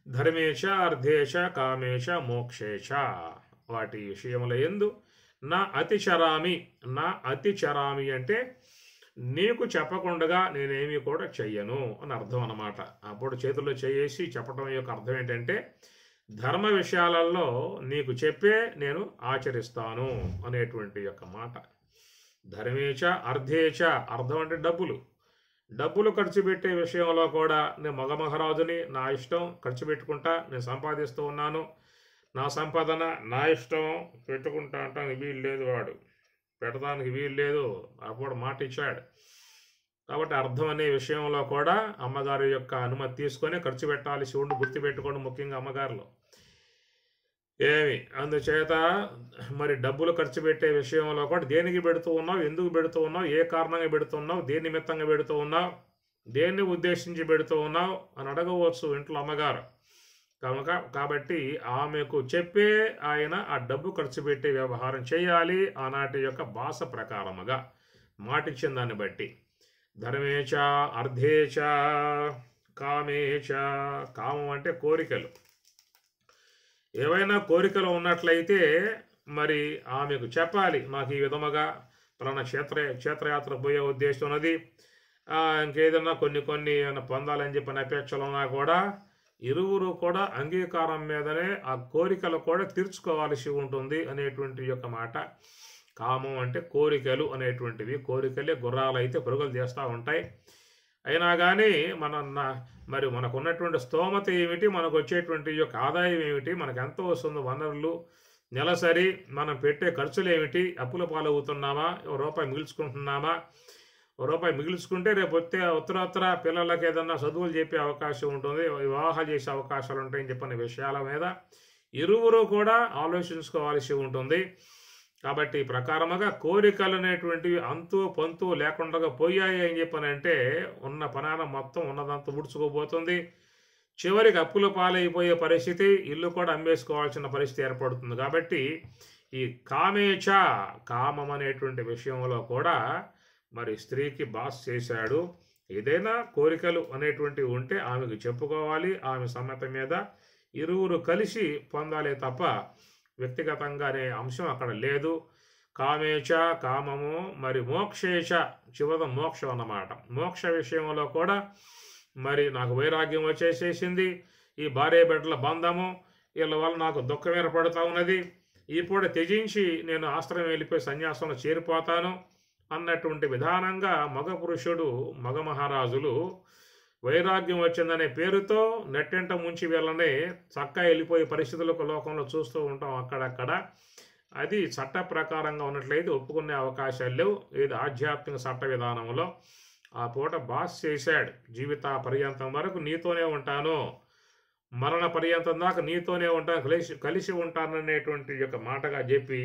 [SPEAKER 1] ధర్మేచ అర్థేచ కామేచ మోక్షేచ వాటి విషయముల యందు నా అతిచరామి అంటే నీకు చెప్పకుండా నేనేమి కూడా చెయ్యను అని అర్థం అన్నమాట. అప్పుడు చేతుల్లో చేసి చెప్పడం యొక్క అర్థం ఏంటంటే ధర్మ విషయాలలో నీకు చెప్పే నేను ఆచరిస్తాను అనేటువంటి యొక్క మాట. ధర్మేచ అర్థేచ అర్థం అంటే డబ్బులు ఖర్చు పెట్టే విషయంలో కూడా నేను మగమహారాజుని, నా ఇష్టం ఖర్చు పెట్టుకుంటా, నేను సంపాదిస్తూ ఉన్నాను, నా సంపాదన నా ఇష్టం పెట్టుకుంటా అంటానికి వీలు లేదు, వాడు పెట్టడానికి వీలు లేదు, అప్పుడు మాట ఇచ్చాడు. కాబట్టి అర్థం అనే విషయంలో కూడా అమ్మగారి యొక్క అనుమతి తీసుకొని ఖర్చు పెట్టాలి. శివుడిని గుర్తుపెట్టుకోండి, ముఖ్యంగా అమ్మగారులో అందుచేత మరి డబ్బులు ఖర్చు పెట్టే విషయంలో కూడా దేనికి పెడుతూ ఉన్నావు, ఎందుకు పెడుతూ ఉన్నావు, ఏ కారణంగా పెడుతూ ఉన్నావు, దేని నిమిత్తంగా పెడుతూ ఉన్నావు, దేన్ని ఉద్దేశించి పెడుతూ ఉన్నావు అని అడగవచ్చు ఇంట్లో అమ్మగారు. కాబట్టి ఆమెకు చెప్పే ఆయన ఆ డబ్బు ఖర్చు పెట్టే వ్యవహారం చేయాలి ఆనాటి యొక్క భాష ప్రకారముగా మాటిచ్చిన దాన్ని బట్టి. ధర్మేచ అర్థేచ కామేచ కామం అంటే కోరికలు. ఏవైనా కోరికలు ఉన్నట్లయితే మరి ఆమెకు చెప్పాలి, నాకు ఈ విధముగా పలానా క్షేత్రయాత్ర పోయే ఉద్దేశం ఉన్నది, ఇంకేదన్నా కొన్ని పొందాలని చెప్పిన అపేక్షలు ఉన్నా కూడా ఇరువురు కూడా అంగీకారం మీదనే ఆ కోరికలు కూడా తీర్చుకోవాల్సి ఉంటుంది అనేటువంటి యొక్క మాట. కామం అంటే కోరికలు అనేటువంటివి. కోరికలే గుర్రాలు అయితే పరుగులు చేస్తూ ఉంటాయి. అయినా కానీ మరి మనకు ఉన్నటువంటి స్తోమత ఏమిటి, మనకు వచ్చేటువంటి యొక్క ఆదాయం ఏమిటి, మనకు ఎంత వస్తుందో వనరులు, నెలసరి మనం పెట్టే ఖర్చులు ఏమిటి, అప్పుల పాలవుతున్నామా, రూపాయి మిగుల్చుకుంటున్నామా, రూపాయి మిగుల్చుకుంటే రేపు ఉత్తరోత్తర పిల్లలకి ఏదన్నా చదువులు చెప్పే అవకాశం ఉంటుంది, వివాహాలు చేసే అవకాశాలు ఉంటాయని చెప్పిన విషయాల మీద ఇరువురు కూడా ఆలోచించుకోవాల్సి ఉంటుంది. కాబట్టి ఈ ప్రకారముగా కోరికలు అనేటువంటివి అంతు పొంతు లేకుండా పోయాయి అని చెప్పనంటే ఉన్న పనాన మొత్తం ఉన్నదంతా ఉడుచుకోబోతుంది. చివరికి అప్పుల పాలైపోయే పరిస్థితి, ఇల్లు కూడా అమ్మేసుకోవాల్సిన పరిస్థితి ఏర్పడుతుంది. కాబట్టి ఈ కామం అనేటువంటి విషయంలో కూడా మరి స్త్రీకి బాస్ చేశాడు. ఏదైనా కోరికలు అనేటువంటివి ఉంటే ఆమెకు చెప్పుకోవాలి, ఆమె సమ్మతి మీద ఇరువురు కలిసి పొందాలే తప్ప వ్యక్తిగతంగా అనే అంశం అక్కడ లేదు. కామేచ కామము, మరి మోక్షేచ చివరి మోక్షం అన్నమాట. మోక్ష విషయంలో కూడా మరి నాకు వైరాగ్యం వచ్చేసేసింది, ఈ భార్య బిడ్డల బంధము వీళ్ళ వల్ల నాకు దుఃఖం ఏర్పడుతూ ఉన్నది, ఈ పూట త్యజించి నేను ఆశ్రమం వెళ్ళిపోయి సన్యాసంలో చేరిపోతాను అన్నటువంటి విధానంగా మగ మహారాజులు వైరాగ్యం వచ్చిందనే పేరుతో నెట్టెంట ముంచి వీళ్ళని చక్కా వెళ్ళిపోయే పరిస్థితులకు లోకంలో చూస్తూ ఉంటాం అక్కడక్కడ. అది చట్ట ప్రకారంగా ఉన్నట్లయితే ఒప్పుకునే అవకాశాలు లేవు. ఇది ఆధ్యాత్మిక చట్ట విధానంలో ఆ పూట బాస్ చేశాడు, జీవిత పర్యంతం వరకు నీతోనే ఉంటాను, మరణ పర్యంతం దాకా నీతోనే ఉంటాను, కలిసి ఉంటాననేటువంటి యొక్క మాటగా చెప్పి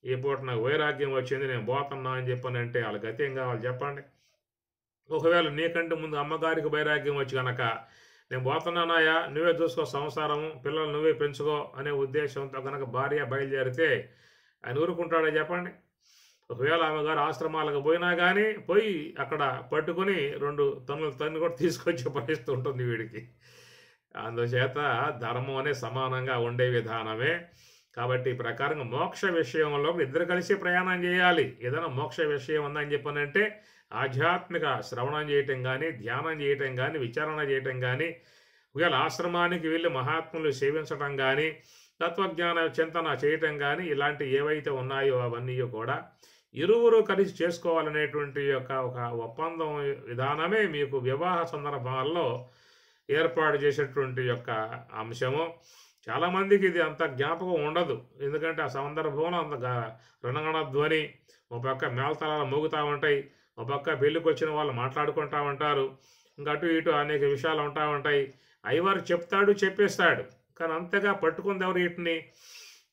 [SPEAKER 1] ఈ పూట నాకు వైరాగ్యం వచ్చింది, నేను పోతున్నా అని చెప్పానంటే వాళ్ళ గతి ఏం కావాలి చెప్పండి. ఒకవేళ నీకంటే ముందు అమ్మగారికి వైరాగ్యం వచ్చి కనుక నేను పోతున్నానాయా, నువ్వే చూసుకో సంసారం, పిల్లలు నువ్వే పెంచుకో అనే ఉద్దేశంతో కనుక భార్య బయలుదేరితే ఆయన ఊరుకుంటాడా చెప్పండి. ఒకవేళ ఆమెగారు ఆశ్రమాలకు పోయినా కానీ పోయి అక్కడ పట్టుకుని 2 తన్నులు కూడా తీసుకొచ్చే పరిస్థితి ఉంటుంది వీడికి. అందుచేత ధర్మం అనే సమానంగా ఉండే విధానమే. కాబట్టి ప్రకారంగా మోక్ష విషయంలో ఇద్దరు కలిసి ప్రయాణం చేయాలి. ఏదైనా మోక్ష విషయం ఉందని చెప్పనంటే ఆధ్యాత్మిక శ్రవణం చేయటం కానీ, ధ్యానం చేయటం కానీ, విచారణ చేయటం కానీ, ఒకవేళ ఆశ్రమానికి వెళ్ళి మహాత్ములు సేవించడం కానీ, తత్వజ్ఞాన చింతన చేయటం కానీ, ఇలాంటి ఏవైతే ఉన్నాయో అవన్నీ కూడా ఇరువురు కలిసి చేసుకోవాలనేటువంటి యొక్క ఒక ఒప్పందం విధానమే మీకు వివాహ సందర్భాల్లో ఏర్పాటు చేసేటువంటి యొక్క అంశము. చాలామందికి ఇది అంత జ్ఞాపకం ఉండదు, ఎందుకంటే ఆ సందర్భంలో అంత రణగణ ధ్వని, ఒక పక్క మేళతాళాలు మోగుతూ ఉంటాయి, ఒక పక్క పెళ్ళికి వచ్చిన వాళ్ళు మాట్లాడుకుంటూ ఉంటారు, ఇంకా అటు ఇటు అనేక విషయాలు ఉంటా ఉంటాయి. అయ్యవారు చెప్తాడు, చెప్పేస్తాడు, కానీ అంతగా పట్టుకుంది ఎవరు వీటిని.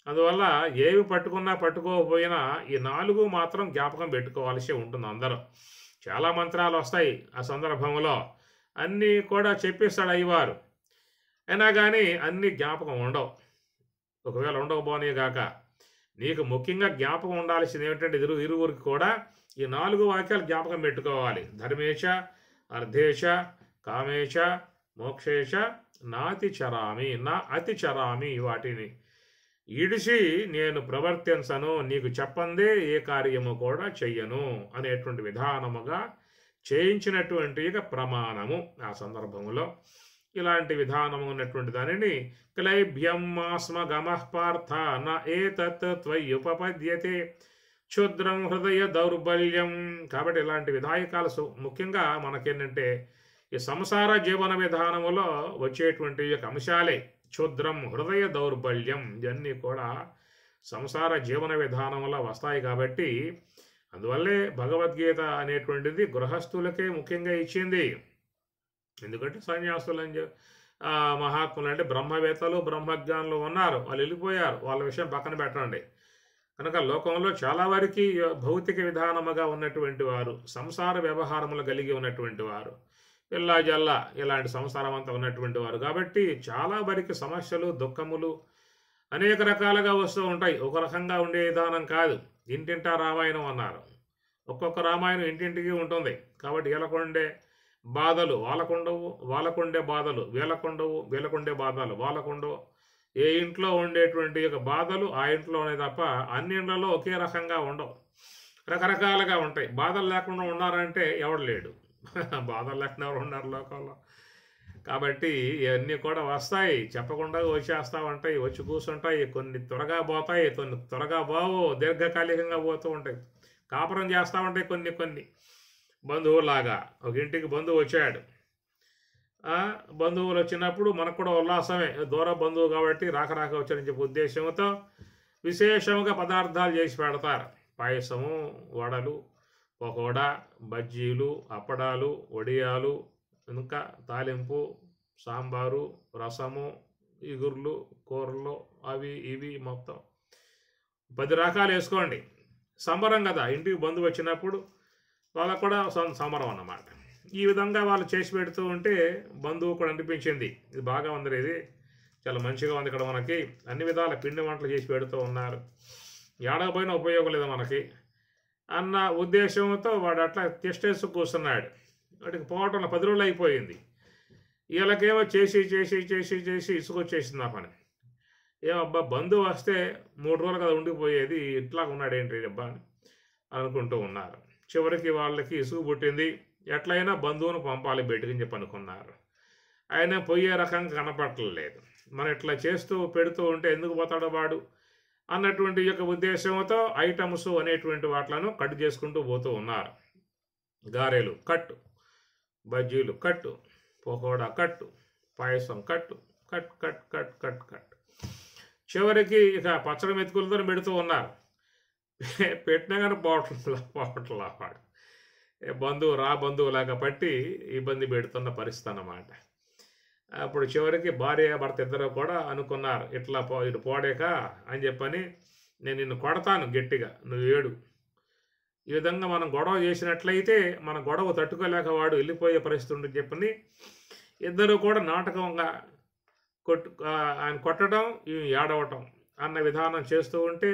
[SPEAKER 1] అందువల్ల ఏవి పట్టుకున్నా పట్టుకోకపోయినా ఈ 4 మాత్రం జ్ఞాపకం పెట్టుకోవాల్సి ఉంటుంది అందరూ. చాలా మంత్రాలు వస్తాయి ఆ సందర్భంలో, అన్నీ కూడా చెప్పేస్తాడు అయ్యవారు, అయినా కానీ అన్నీ జ్ఞాపకం ఉండవు. ఒకవేళ ఉండకపోనే గాక. నీకు ముఖ్యంగా జ్ఞాపకం ఉండాల్సింది ఏమిటంటే ఇరువురికి కూడా ఈ 4 వాక్యాలు జ్ఞాపకం పెట్టుకోవాలి. ధర్మేశ, అర్థేశ, కామేశ, మోక్షేశ నాతిచరామి, నా అతిచరామి, వాటిని ఈడిసి నేను ప్రవర్తించను, నీకు చెప్పందే ఏ కార్యము కూడా చెయ్యను అనేటువంటి విధానముగా చేయించినటువంటి ప్రమాణము. ఆ సందర్భంలో ఇలాంటి విధానము ఉన్నటువంటి దానిని క్లైభ్యం మాస్మ గమః పార్థ న ఏతత్ త్వయ్యుపపద్యతే క్షుద్రం హృదయ దౌర్బల్యం. కాబట్టి ఇలాంటి విధాయకాలు ముఖ్యంగా మనకేంటంటే ఈ సంసార జీవన విధానములో వచ్చేటువంటి అంశాలే క్షుద్రం హృదయ దౌర్బల్యం. ఇవన్నీ కూడా సంసార జీవన విధానంలో వస్తాయి. కాబట్టి అందువల్లే భగవద్గీత అనేటువంటిది గృహస్థులకే ముఖ్యంగా ఇచ్చింది. ఎందుకంటే సన్యాసులు మహాత్ములు అంటే బ్రహ్మవేత్తలు బ్రహ్మజ్ఞానులు ఉన్నారు, వాళ్ళు వెళ్ళిపోయారు, వాళ్ళ విషయం పక్కన పెట్టండి. కనుక లోకంలో చాలా వరకు భౌతిక విధానముగా ఉన్నటువంటి వారు, సంసార వ్యవహారములు కలిగి ఉన్నటువంటి వారు, పిల్లా జల్ల ఇలాంటి సంసారం అంతా ఉన్నటువంటి వారు. కాబట్టి చాలా వరకు సమస్యలు దుఃఖములు అనేక రకాలుగా వస్తూ ఉంటాయి. ఒక రకంగా ఉండే విధానం కాదు. ఇంటింటా రామాయణం అన్నారు. ఒక్కొక్క రామాయణం ఇంటింటికి ఉంటుంది. కాబట్టి వీళ్ళకుండే బాధలు వాళ్ళకుండవు, వాళ్ళకుండే బాధలు వీళ్ళకుండవు, వీళ్ళకుండే బాధలు వాళ్ళకుండవు. ఏ ఇంట్లో ఉండేటువంటి బాధలు ఆ ఇంట్లోనే తప్ప అన్ని ఇళ్లలో ఒకే రకంగా ఉండవు, రకరకాలుగా ఉంటాయి. బాధలు లేకుండా ఉన్నారంటే ఎవడు లేడు, బాధలు లేకుండా ఎవరు ఉన్నారు లోకంలో. కాబట్టి ఇవన్నీ కూడా వస్తాయి, చెప్పకుండా వచ్చేస్తూ ఉంటాయి, వచ్చి కూర్చుంటాయి. కొన్ని త్వరగా పోతాయి, కొన్ని త్వరగా బావు, దీర్ఘకాలికంగా పోతూ ఉంటాయి. కాపురం చేస్తూ ఉంటాయి కొన్ని బంధువులాగా. ఒక ఇంటికి బంధువు వచ్చాడు, బంధువులు వచ్చినప్పుడు మనకు కూడా ఉల్లాసమే, దూర బంధువు కాబట్టి రాక వచ్చారని చెప్పే ఉద్దేశంతో విశేషంగా పదార్థాలు చేసి పెడతారు. పాయసము, వడలు, పకోడ, బజ్జీలు, అప్పడాలు, వడియాలు, ఇంకా తాలింపు, సాంబారు, రసము, ఇగుర్లు, కూరలు, అవి ఇవి మొత్తం 10 రకాలు వేసుకోండి. సంబరం కదా, ఇంటికి బంధువు వచ్చినప్పుడు వాళ్ళకు కూడా సంబరం అన్నమాట. ఈ విధంగా వాళ్ళు చేసి పెడుతూ ఉంటే బంధువు కూడా అనిపించింది, ఇది బాగా ఉంది, ఇది చాలా మంచిగా ఉంది, ఇక్కడ మనకి అన్ని విధాల పిండి వంటలు చేసి పెడుతూ ఉన్నారు, ఏడకపోయినా ఉపయోగం లేదు మనకి అన్న ఉద్దేశంతో వాడు అట్లా టెస్టేసి కూర్చున్నాడు. వాటికి పోవటంలో 10 రోజులు అయిపోయింది. వీళ్ళకేమో చేసి చేసి చేసి చేసి ఇసుకొచ్చేసింది ఆ పని. ఏమబ్బా బంధువు వస్తే 3 రోజులు కదా ఉండిపోయేది, ఇట్లా ఉన్నాడు ఏంటి అబ్బా అని అనుకుంటూ ఉన్నారు. చివరికి వాళ్ళకి ఇసుగు పుట్టింది. ఎట్లయినా బంధువును పంపాలి బయటకని చెప్పి అనుకున్నారు. ఆయన పోయే రకంగా కనపడలేదు. మనం ఇట్లా చేస్తూ పెడుతూ ఉంటే ఎందుకు పోతాడో వాడు అన్నటువంటి ఉద్దేశంతో ఐటమ్స్ అనేటువంటి వాటిలను కట్ చేసుకుంటూ పోతూ ఉన్నారు. గారెలు కట్టు, బజ్జీలు కట్టు, పకోడా కట్టు, పాయసం కట్టు, cut cut cut cut cut. చివరికి పచ్చడి మెతుకులతో పెడుతూ ఉన్నారు. పెట్టినా కానీ పోవట్లా వాడు. బంధువులాగా పట్టి ఇబ్బంది పెడుతున్న పరిస్థితి అన్నమాట. అప్పుడు చివరికి భార్య భర్త ఇద్దరు కూడా అనుకున్నారు, ఇట్లా ఇటు పోడేక అని చెప్పని నేను నిన్ను కొడతాను గట్టిగా, నువ్వు ఏడు. ఈ విధంగా మనం గొడవ చేసినట్లయితే మన గొడవ తట్టుకోలేక వాడు వెళ్ళిపోయే పరిస్థితి ఉందని చెప్పని ఇద్దరు కూడా నాటకంగా ఆయన కొట్టడం, ఏడవటం అన్న విధానం చేస్తూ ఉంటే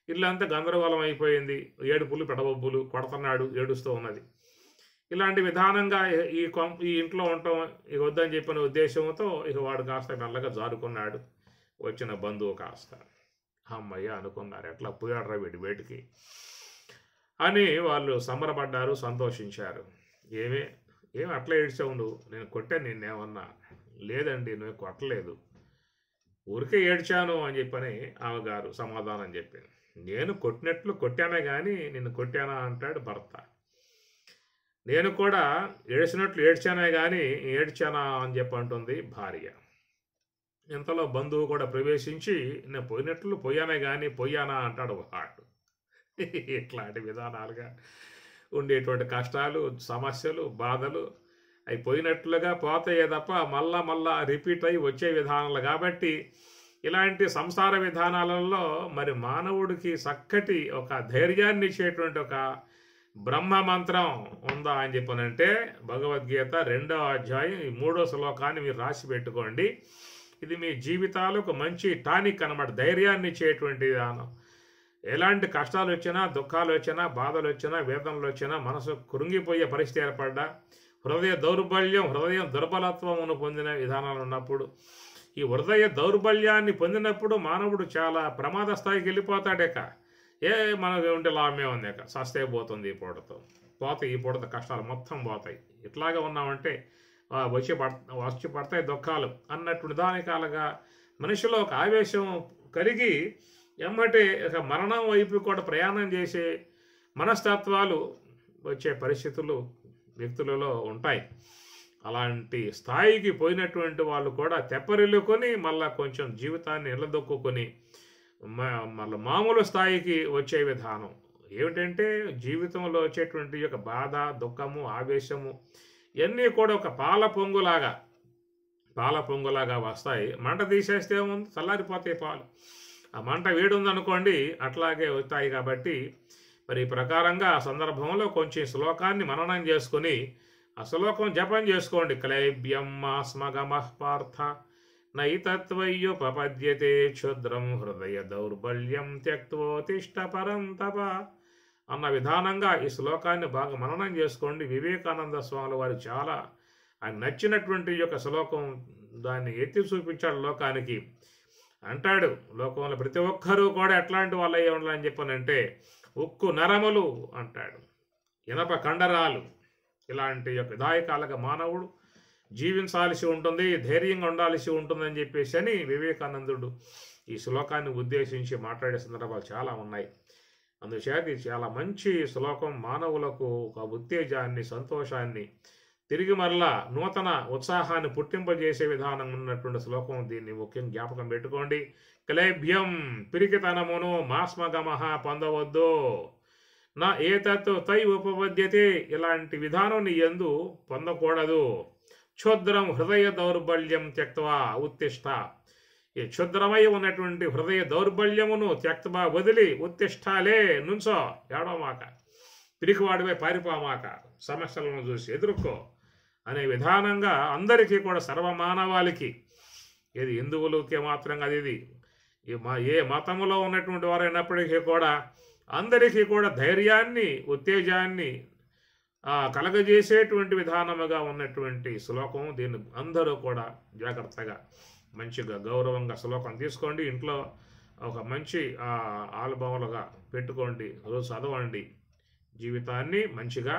[SPEAKER 1] ఇల్లంతా గందరగోళం అయిపోయింది. ఏడుపులు పెడబొబ్బులు, కొడుతున్నాడు, ఏడుస్తూ ఉన్నది. ఇలాంటి విధానంగా ఈ ఇంట్లో ఉండటం వద్దని చెప్పిన ఉద్దేశంతో వాడు కాస్త మెల్లగా జారుకున్నాడు. వచ్చిన బంధువు కాస్త అమ్మయ్య అనుకున్నారు, ఎట్లా పోయాడరా వీడి బయటికి అని వాళ్ళు సంబరపడ్డారు, సంతోషించారు. ఏమి అట్లా ఏడ్చావు నువ్వు, నేను కొట్టాను నిన్నేమన్నా? లేదండి, నువ్వు కొట్టలేదు, ఊరికే ఏడ్చాను అని చెప్పని ఆమెగారు సమాధానం చెప్పింది. నేను కొట్టినట్లు కొట్టానే కానీ నిన్ను కొట్టానా అంటాడు భర్త. నేను కూడా ఏడ్చినట్లు ఏడ్చానే కానీ ఏడ్చానా అని చెప్పి అంటుంది భార్య. ఇంతలో బంధువు కూడా ప్రవేశించి నేను పోయినట్లు పోయానే కానీ పోయానా అంటాడు వాడు. ఇట్లాంటి విధానాలుగా ఉండేటువంటి కష్టాలు, సమస్యలు, బాధలు అవి పోయినట్లుగా పోతాయే తప్ప మళ్ళా రిపీట్ అయ్యి వచ్చే విధానాలు. కాబట్టి ఇలాంటి సంసార విధానాలలో మరి మానవుడికి చక్కటి ఒక ధైర్యాన్ని ఇచ్చేటువంటి ఒక బ్రహ్మ మంత్రం ఉందా అని చెప్పనంటే భగవద్గీత 2వ అధ్యాయం 3వ శ్లోకాన్ని మీరు రాసి పెట్టుకోండి. ఇది మీ జీవితాలకు మంచి టానిక్ అన్నమాట, ధైర్యాన్ని ఇచ్చేటువంటి విధానం. ఎలాంటి కష్టాలు వచ్చినా, దుఃఖాలు వచ్చినా, బాధలు వచ్చినా, వేదనలు వచ్చినా, మనసు కృంగిపోయే పరిస్థితి ఏర్పడ్డా, హృదయ దౌర్బల్యం, హృదయం దుర్బలత్వమును పొందిన విధానాలు ఉన్నప్పుడు, ఈ హృదయ దౌర్బల్యాన్ని పొందినప్పుడు మానవుడు చాలా ప్రమాద స్థాయికి వెళ్ళిపోతాడేక. మనకు ఉంటే లాభమే ఉంది, సస్తే పోతుంది, ఈ పూటతో పోతాయి, ఈ పూటతో కష్టాలు మొత్తం పోతాయి, ఇట్లాగే ఉన్నామంటే వచ్చి పడతాయి దుఃఖాలు అన్నట్టు నిదానికాలుగా మనిషిలో ఒక ఆవేశం కలిగి ఎమ్మటే ఒక మరణం వైపు కూడా ప్రయాణం చేసే మనస్తత్వాలు వచ్చే పరిస్థితులు వ్యక్తులలో ఉంటాయి. అలాంటి స్థాయికి పోయినటువంటి వాళ్ళు కూడా తెప్పరిల్లుకొని మళ్ళా కొంచెం జీవితాన్ని నిలదొక్కుని మళ్ళీ మామూలు స్థాయికి వచ్చే విధానం ఏమిటంటే, జీవితంలో వచ్చేటువంటి యొక్క బాధ, దుఃఖము, ఆవేశము ఇవన్నీ కూడా ఒక పాల పొంగులాగా వస్తాయి. మంట తీసేస్తే ఏముంది, చల్లారిపోతాయి పాలు. ఆ మంట వేడి ఉందనుకోండి, అట్లాగే వస్తాయి. కాబట్టి మరి ఈ ప్రకారంగా ఆ సందర్భంలో కొంచెం శ్లోకాన్ని మననం చేసుకుని ఆ శ్లోకం జపం చేసుకోండి. క్లైబ్యం మాస్మగమః పార్థ నైతత్వయ్యుపపద్యతే క్షుద్రం హృదయ దౌర్బల్యం త్యక్తోతిష్ట పరంతప అన్న విధానంగా ఈ శ్లోకాన్ని బాగా మననం చేసుకోండి. వివేకానంద స్వాముల వారు చాలా ఆయన నచ్చినటువంటి యొక్క శ్లోకం, దాన్ని ఎత్తి చూపించాడు లోకానికి. అంటాడు, లోకంలో ప్రతి ఒక్కరూ కూడా ఎట్లాంటి వాళ్ళు అయ్యి ఉండాలని చెప్పానంటే, ఉక్కు నరములు అంటాడు, ఇనప కండరాలు, ఇలాంటి యొక్క విధాయకాలుగా మానవుడు జీవించాల్సి ఉంటుంది, ధైర్యంగా ఉండాల్సి ఉంటుందని చెప్పేసి అని వివేకానందుడు ఈ శ్లోకాన్ని ఉద్దేశించి మాట్లాడే సందర్భాలు చాలా ఉన్నాయి. అందుచేత ఇది చాలా మంచి శ్లోకం, మానవులకు ఒక ఉత్తేజాన్ని, సంతోషాన్ని, తిరిగి మరలా నూతన ఉత్సాహాన్ని పుట్టింపజేసే విధానం ఉన్నటువంటి శ్లోకం. దీన్ని ముఖ్యంగా జ్ఞాపకం పెట్టుకోండి. క్లైభ్యం పిరికితనమును మాస్మగమః పొందవద్దు, నా ఏతత్ తై ఉపపద్యతే ఇలాంటి విధానం నీ యందు పొందకూడదు. క్షుద్రం హృదయ దౌర్బల్యం త్యక్త్వా ఉత్తిష్ట, ఈ క్షుద్రమై ఉన్నటువంటి హృదయ దౌర్బల్యమును త్యక్త్వా వదిలి ఉత్తిష్టాలే నుంచో, ఏడవమాక, పిరికివాడిపై పారిపోమాక, సమస్యలను చూసి ఎదుర్కో అనే విధానంగా అందరికీ కూడా, సర్వమానవాళికి, ఇది హిందువులకి మాత్రం అది ఇది ఏ మతములో ఉన్నటువంటి వారైనప్పటికీ కూడా అందరికీ కూడా ధైర్యాన్ని, ఉత్తేజాన్ని కలగజేసేటువంటి విధానముగా ఉన్నటువంటి శ్లోకం. దీన్ని అందరూ కూడా జాగ్రత్తగా మంచిగా గౌరవంగా శ్లోకం తీసుకోండి. ఇంట్లో ఒక మంచి ఆల్బములుగా పెట్టుకోండి, రోజు చదవండి, జీవితాన్ని మంచిగా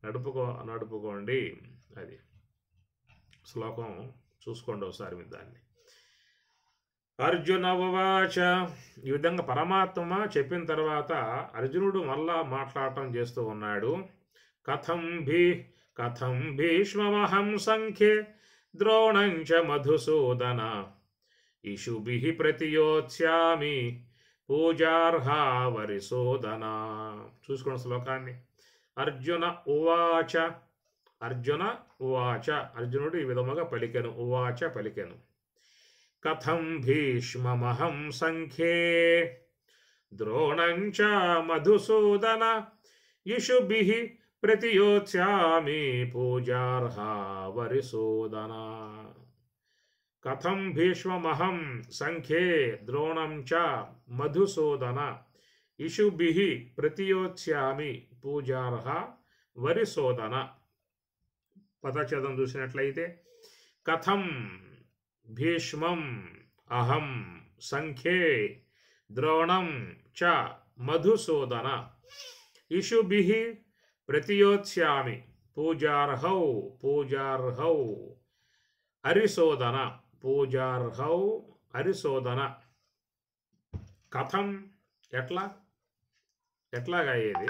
[SPEAKER 1] నడుపుకోండి. అది శ్లోకం చూసుకోండి ఒకసారి మీరు దాన్ని. అర్జున ఉవాచ, ఈ విధంగా పరమాత్మ చెప్పిన తర్వాత అర్జునుడు మళ్ళా మాట్లాడటం చేస్తూ ఉన్నాడు. కథం భీష్మమహం సంఖ్యే ద్రోణంచ మధుసూదన ఇషుభిః ప్రతియోత్స్యామి పూజార్హా వరిసోదన. చూసుకోండి శ్లోకాన్ని. అర్జున ఉవాచ, అర్జునుడు ఈ విధముగా పలికెను, ఉవాచ పలికెను. కథం భీష్మమహం సంఖ్యే ద్రోణంచ మధుసూదన ఇషుభిః ప్రతియోత్స్యామి పూజార్హా వరిసోదన. కథం భీష్మమహం సంఖ్యే ద్రోణం చ మధుసూదన ఇషుభిః ప్రతియోత్స్యామి పూజార్హా వరిసోదన. పదచ్ఛేదం చూసినట్లయితే, కథం భీష్మం అహం సంఖ్యే ద్రోణం చ మధుసూదన ఇషుభిః ప్రతియోత్స్యామి పూజార్హౌ అరిసోదన. అరిసోదన. కథం ఎట్లాగా అయ్యేది?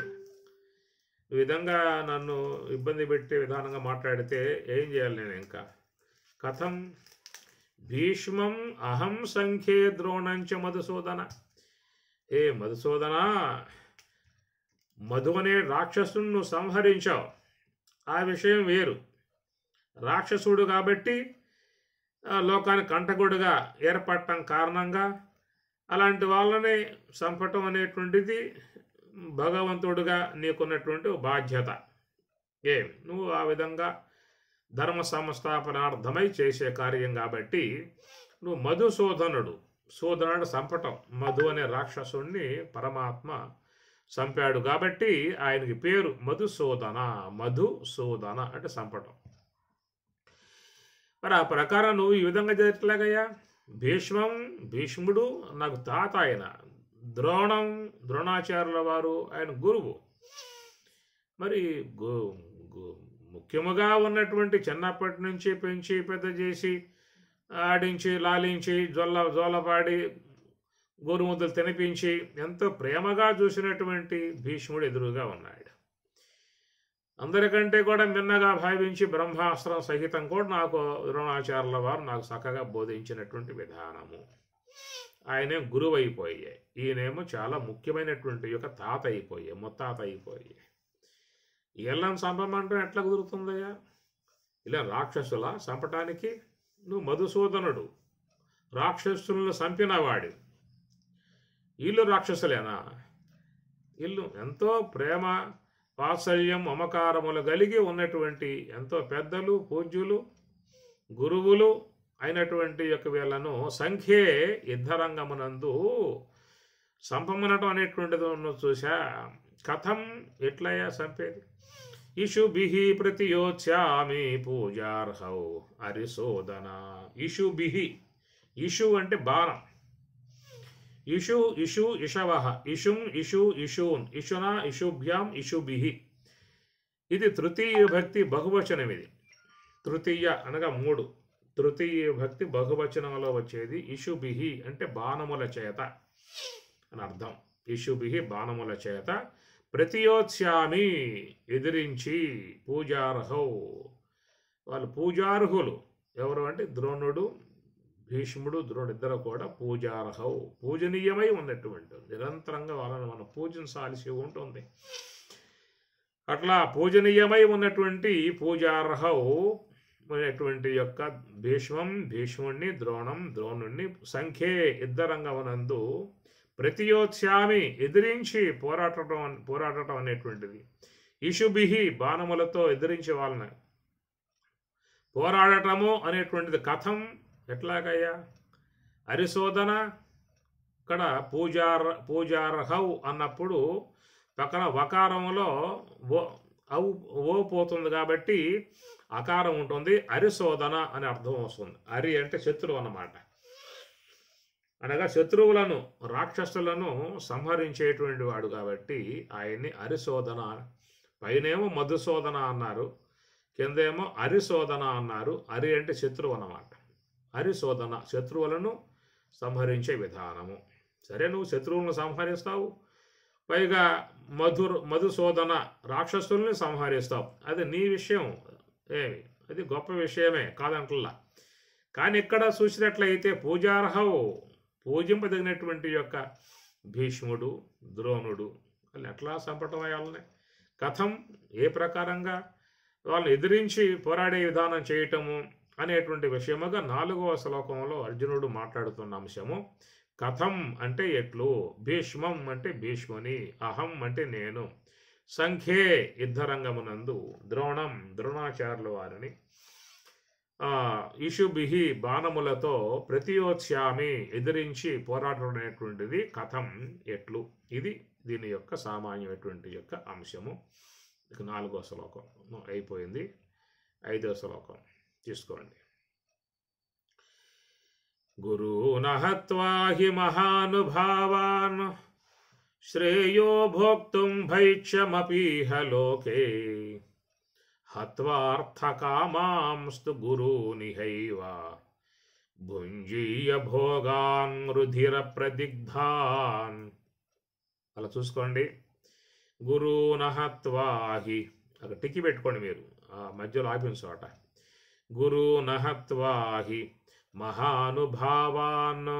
[SPEAKER 1] ఈ విధంగా నన్ను ఇబ్బంది పెట్టే విధానంగా మాట్లాడితే ఏం చేయాలి నేను? ఇంకా కథం భీష్మం అహం సంఖ్యే ద్రోణంచ మధుసూదన. ఏ మధుసూదన, మధు అనే రాక్షసును సంహరించావు, ఆ విషయం వేరు. రాక్షసుడు కాబట్టి లోకానికి కంటకుడుగా ఏర్పడటం కారణంగా అలాంటి వాళ్ళని చంపటం అనేటువంటిది భగవంతుడుగా నీకున్నటువంటి బాధ్యత. నువ్వు ఆ విధంగా ధర్మ సంస్థాపనార్థమై చేసే కార్యం కాబట్టి నువ్వు మధుసూదనుడు. సూదనుడు సంపటం. మధు అనే రాక్షసుణ్ణి పరమాత్మ చంపాడు కాబట్టి ఆయనకి పేరు మధుసూదన. మధుసూదన అంటే సంపటం. మరి ఆ ప్రకారం నువ్వు ఈ విధంగా జరగట్లేగయ్యా. భీష్ముడు నాకు తాత, ఆయన ద్రోణాచార్యుల వారు ఆయన గురువు. మరి ముఖ్యముగా ఉన్నటువంటి చిన్నప్పటి నుంచి పెంచి పెద్ద చేసి ఆడించి లాలించి జోలపాడి గోరుముద్దలు తినిపించి ఎంతో ప్రేమగా చూసినటువంటి భీష్ముడు ఎదురుగా ఉన్నాడు. అందరికంటే కూడా మిన్నగా భావించి బ్రహ్మాస్త్రం సహితం కూడా నాకు ద్రోణాచార్యుల వారు నాకు చక్కగా బోధించినటువంటి విధానము. ఆయనే గురువు అయిపోయాయి. ఈయనేమో చాలా ముఖ్యమైనటువంటి యొక్క తాత అయిపోయాయి, ముత్తాత అయిపోయాయి. వీళ్ళని చంపమంటే ఎట్లా కుదురుతుందయ్యా? ఇలా రాక్షసుల చంపటానికి నువ్వు మధుసూదనుడు, రాక్షసులను చంపినవాడు. వీళ్ళు రాక్షసులేనా? వీళ్ళు ఎంతో ప్రేమ వాత్సల్యం మమకారములు కలిగి ఉన్నటువంటి ఎంతో పెద్దలు, పూజ్యులు, గురువులు అయినటువంటి యొక్క వీళ్ళను సంఖ్యే యుద్ధరంగమునందు సంపమనటం అనేటువంటిది చూసా. కథం ఎట్లయ్యా చంపేది? ఇషుభిః ప్రతియోత్స్యామి పూజార్హౌ అరిశోదన. ఇషు అంటే బాణం. ఇషవః ఇషూన్ ఇషునా ఇషుభ్యాం ఇషుభిః. ఇది తృతీయ భక్తి బహువచనం. ఇది తృతీయ అనగా 3. తృతీయ భక్తి బహువచనంలో వచ్చేది ఇషుభిః అంటే బాణముల చేత అని అర్థం. ఇషుభిః బాణముల చేత. ప్రతియోత్స్యామి ఎదిరించి. పూజార్హౌ వాళ్ళు పూజార్హులు. ఎవరు అంటే ద్రోణుడు, భీష్ముడు, ద్రోణుడిద్దరు కూడా పూజార్హౌ పూజనీయమై ఉన్నటువంటి, నిరంతరంగా వాళ్ళని మనం పూజించాల్సి ఉంటుంది. అట్లా పూజనీయమై ఉన్నటువంటి పూజార్హౌ అనేటువంటి యొక్క భీష్ముణ్ణి, ద్రోణుణ్ణి సంఖ్యే యుద్ధరంగమునందు ప్రతియోత్స్యామి ఎదిరించి పోరాడటం అనేటువంటిది. ఇషుభిః బాణములతో ఎదిరించి వాళ్ళని పోరాడటము అనేటువంటిది. కథం ఎట్లాగయ్యా? అరిశోదన. ఇక్కడ పూజార్హౌ అన్నప్పుడు పక్కన వకారంలో ఓ పోతుంది కాబట్టి అకారం ఉంటుంది. అరిశోదన అని అర్థం వస్తుంది. అరి అంటే శత్రువు అన్నమాట. అనగా శత్రువులను, రాక్షసులను సంహరించేటువంటి వాడు కాబట్టి ఆయన్ని అరిశోదన. పైనేమో మధుసూదన అన్నారు, కిందేమో అరిశోదన అన్నారు. అరి అంటే శత్రువు అన్నమాట. అరిశోదన శత్రువులను సంహరించే విధానము. సరే, నువ్వు శత్రువులను సంహరిస్తావు, పైగా మధుసూదన రాక్షసుల్ని సంహరిస్తావు. అది నీ విషయం, అది గొప్ప విషయమే కాదంటల్లా. కానీ ఇక్కడ చూసినట్లయితే పూజార్హౌ పూజింపదగినటువంటి యొక్క భీష్ముడు, ద్రోణుడు వాళ్ళు ఎట్లా చంపటం వాళ్ళని? కథం ఏ ప్రకారంగా వాళ్ళని ఎదిరించి పోరాడే విధానం చేయటము అనేటువంటి విషయముగా 4వ శ్లోకంలో అర్జునుడు మాట్లాడుతున్న అంశము. కథం అంటే ఎట్లు, భీష్మం అంటే భీష్ముని, అహం అంటే నేను, సంఖ్యే యుద్ధరంగమునందు, ద్రోణాచార్యుల వారిని, ఇషుభిః బాణములతో ప్రతియోత్స్యామి ఎదిరించి పోరాటం అనేటువంటిది. కథం ఎట్లు. ఇది దీని యొక్క సామాన్యమైనటువంటి యొక్క అంశము. 4వ శ్లోకం అయిపోయింది. 5వ శ్లోకం తీసుకోండి. గురూన్ హత్వా హి మహానుభావాన్ శ్రేయో భోక్తుం భైక్ష్యమపీహ లోకే హత్వార్థకామాంస్తు గురూనిహైవ భుంజీయ భోగాన్ రుధిర ప్రదిగ్ధాన్. అలా చూసుకోండి. గురూన్ హత్వా హి, అక్కడ టిక్కి పెట్టుకోండి మీరు, మధ్యలో ఆపిన చోట. గురూన్ హత్వా హి మహానుభావాన్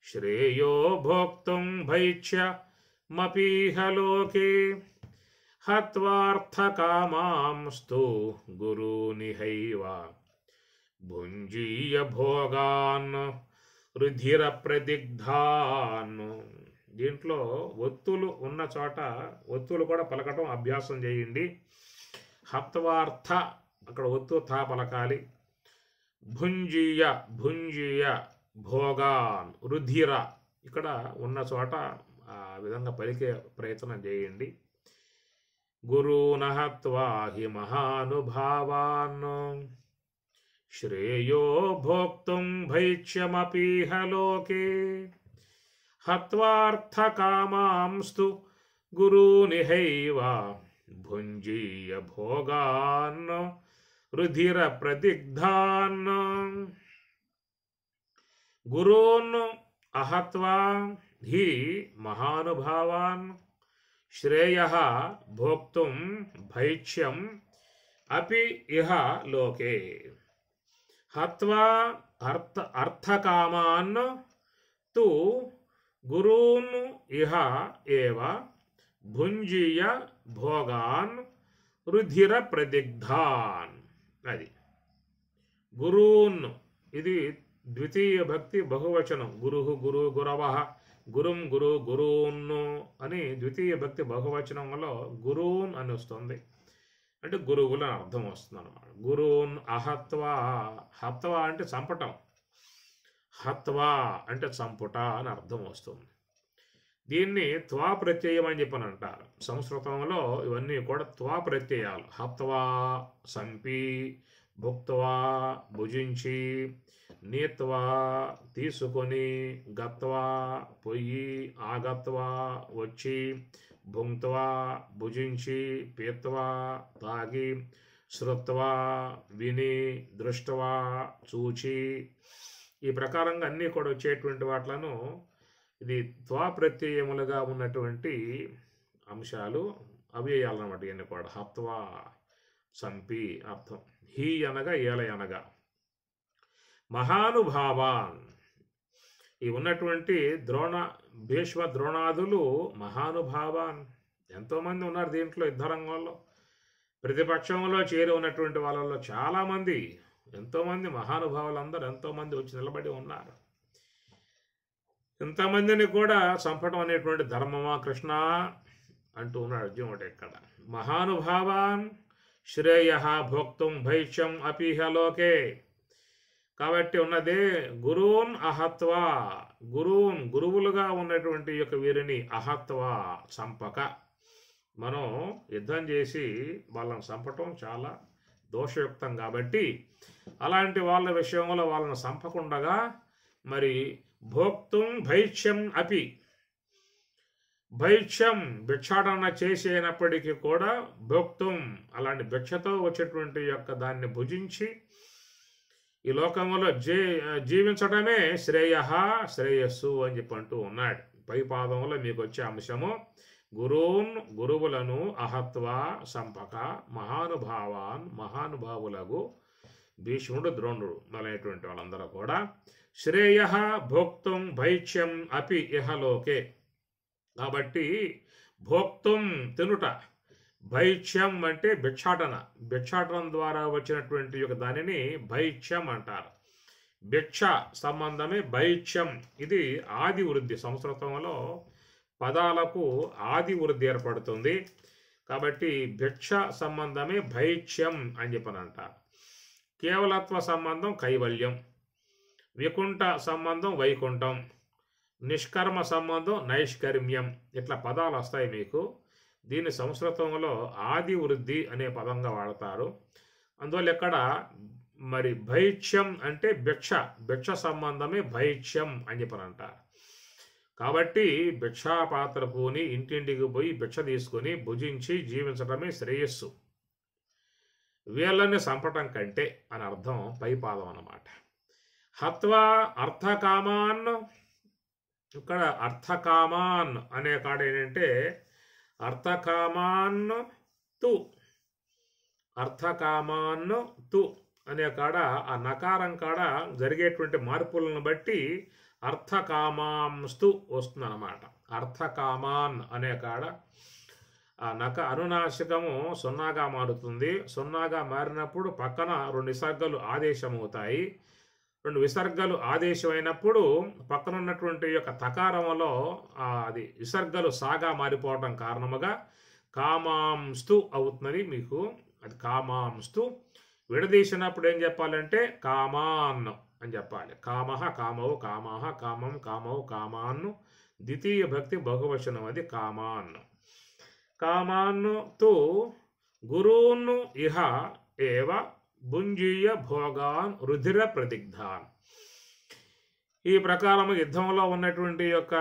[SPEAKER 1] శ్రేయో భోక్తుం భైక్ష్యమపీహ లోకే హత్వార్థకామాంస్తు గురూనిహైవ భుంజీయ భోగాన్ రుధిర ప్రదిగ్ధాన్. దీంట్లో ఒత్తులు ఉన్న చోట ఒత్తులు కూడా పలకటం అభ్యాసం చేయండి. హత్వార్థ అక్కడ ఒత్తు థా పలకాలి. భుంజీయ భుంజీయ భోగాన్ రుధిర. ఇక్కడ ఉన్న చోట ఆ విధంగా పలికే ప్రయత్నం చేయండి. గురూన్ హత్వా హి మహానుభావాన్ శ్రేయో భోక్తుం భైక్ష్యమపీహ లోకే హత్వార్థకామాంస్తు గురూనిహైవ భుంజీయ భోగాన్ రుధిర ప్రదిగ్ధాన్. గురూన్ అహత్వా హి మహానుభావాన్ శ్రేయః భోక్తుం భైక్ష్యం అపి ఇహ లోకే హత్వా అర్థకామాన్ తు గురూన్ ఇహ ఏవ భుంజీయ భోగాన్ రుధిర ప్రదిగ్ధాన్. అది గురూన్, ఇది ద్వితీయ భక్తి బహువచనం. గురు గురు గురవః గురుం గురు గురూన్ అని ద్వితీయ భక్తి బహువచనంలో గురూన్ అని వస్తుంది. అంటే గురువులు అని అర్థం వస్తుంది అన్నమాట. గురూన్ అహత్వా, హత్వా అంటే చంపటం, హత్వా అంటే చంపుట అని అర్థం వస్తుంది. దీన్ని త్వా ప్రత్యయం అని చెప్పని అంటారు. సంస్కృతంలో ఇవన్నీ కూడా త్వా ప్రత్యయాలు. హత్వా సంపి, భుక్త్వా భుజించి, నీత్వా తీసుకొని, గత్వా పొయ్యి, ఆగత్వా వచ్చి, భుంక్త్వా భుజించి, పీత్వా తాగి, శ్రుత్వా విని, దృష్ట్వా చూచి, ఈ ప్రకారంగా అన్నీ కూడా వచ్చేటువంటి వాట్లను ఇది త్వా ప్రత్యయములుగా ఉన్నటువంటి అంశాలు, అవ్యయాలు అన్నమాట. ఇవన్నీ కూడా హత్వా సంపి అర్థం. హీ అనగా ఏల అనగా. మహానుభావాన్, ఈ ఉన్నటువంటి భీష్మ ద్రోణాదులు మహానుభావాన్, ఎంతోమంది ఉన్నారు దీంట్లో. యుద్ధరంగంలో ప్రతిపక్షంలో చేరి ఉన్నటువంటి వాళ్ళలో చాలామంది, ఎంతోమంది మహానుభావులు అందరూ ఎంతోమంది వచ్చి నిలబడి ఉన్నారు. ఇంతమందిని కూడా చంపడం అనేటువంటి ధర్మమా కృష్ణ అంటూ ఉన్నాడు అర్జునుడు ఇక్కడ. మహానుభావాన్ శ్రేయ భోక్తుం భైక్ష్యం అపీహ లోకే. కాబట్టి ఉన్నదే గురూన్ అహత్వా, గురూన్ గురువులుగా ఉన్నటువంటి యొక్క వీరిని అహత్వా చంపక. మనం యుద్ధం చేసి వాళ్ళని చంపటం చాలా దోషయుక్తం కాబట్టి అలాంటి వాళ్ళ విషయంలో వాళ్ళని చంపకుండగా మరి భోక్తుం భైక్ష్యం అపి, భైక్ష్యం భిక్షాటన చేసేనప్పటికీ కూడా భోక్తుం అలాంటి భిక్షతో వచ్చేటువంటి యొక్క దాన్ని భుజించి ఈ లోకంలో జీవించడమే శ్రేయస్సు అని చెప్పి అంటూ ఉన్నాడు. పై పాదంలో మీకు వచ్చే అంశము గురూన్ గురువులను అహత్వా సంపక మహానుభావాన్ మహానుభావులకు భీష్ముడు ద్రోణుడు మొదలైనటువంటి వాళ్ళందరూ కూడా శ్రేయ భోక్తుం భైక్ష్యం అపి ఇహలోకే. కాబట్టి భోక్తుం తినుట, భైక్ష్యం అంటే భిక్షాటనం ద్వారా వచ్చినటువంటి యొక్క దానిని భైక్ష్యం అంటారు. భిక్ష సంబంధమే భైక్ష్యం. ఇది ఆది వృద్ధి. సంస్కృతంలో పదాలకు ఆది వృద్ధి ఏర్పడుతుంది కాబట్టి భిక్ష సంబంధమే భైక్ష్యం అని చెప్పని అంటారు. కేవలత్వ సంబంధం కైవల్యం, వికుంఠ సంబంధం వైకుంఠం, నిష్కర్మ సంబంధం నైష్కర్మ్యం, ఇట్లా పదాలు వస్తాయి మీకు. దీన్ని సంస్కృతంలో ఆది వృద్ధి అనే పదంగా వాడతారు. అందువల్ల ఇక్కడ మరి భైక్ష్యం అంటే భిక్ష సంబంధమే భైక్ష్యం అని చెప్పని అంటారు. కాబట్టి భిక్షాపాత్ర పూని ఇంటింటికి పోయి భిక్ష తీసుకొని భుజించి జీవించడమే శ్రేయస్సు, వీళ్ళని చంపటం కంటే అని అర్థం పై పాదం అన్నమాట. హత్వా అర్థకామాన్, ఇక్కడ అర్థకామాన్ అనే కాడ ఏంటంటే అర్థకామాన్ తు అనే కాడ ఆ నకారం కాడ జరిగేటువంటి మార్పులను బట్టి అర్థకామాంస్తు వస్తుంది అన్నమాట. అర్థకామాన్ అనే కాడ ఆ అనునాసికము సున్నాగా మారుతుంది. సున్నాగా మారినప్పుడు పక్కన 2 విసర్గలు ఆదేశమవుతాయి. 2 విసర్గలు ఆదేశమైనప్పుడు పక్కన ఉన్నటువంటి యొక్క తకారంలో అది విసర్గలు సాగా మారిపోవడం కారణముగా కామాంస్తు అవుతుందని మీకు. అది కామాంస్తు విడదీసినప్పుడు ఏం చెప్పాలంటే కామాన్ అని చెప్పాలి. కామః కామౌ కామాః కామం కామౌ కామాన్ను ద్వితీయ భక్తి బహువచనం, అది కామాన్. కామాన్ను తు గురూన్ ఇహ ఏవ భుంజీయ భోగాన్ రుధిర ప్రదిగ్ధాన్. ఈ ప్రకారం యుద్ధంలో ఉన్నటువంటి యొక్క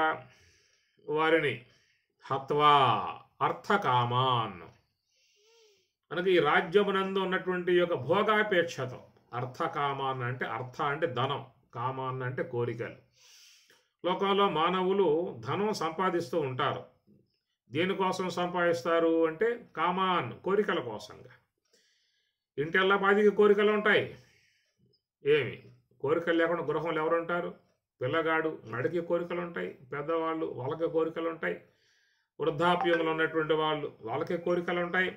[SPEAKER 1] వారిని హత్వా అర్థకామాన్, మనకి ఈ రాజ్యమునందు ఉన్నటువంటి యొక్క భోగాపేక్షతో, అర్థకామాన్ అంటే అర్థ అంటే ధనం, కామాన్ అంటే కోరికలు. లోకంలో మానవులు ధనం సంపాదిస్తూ ఉంటారు. దేనికోసం సంపాదిస్తారు అంటే కామాన్, కోరికల కోసంగా. ఇంటిల్లా పాదికి కోరికలు ఉంటాయి. ఏమి కోరికలు లేకుండా గృహంలో ఎవరు ఉంటారు? పిల్లగాడు నడికి కోరికలు ఉంటాయి, పెద్దవాళ్ళు వాళ్ళకి కోరికలు ఉంటాయి, వృద్ధాప్యంలో ఉన్నటువంటి వాళ్ళు వాళ్ళకి కోరికలు ఉంటాయి,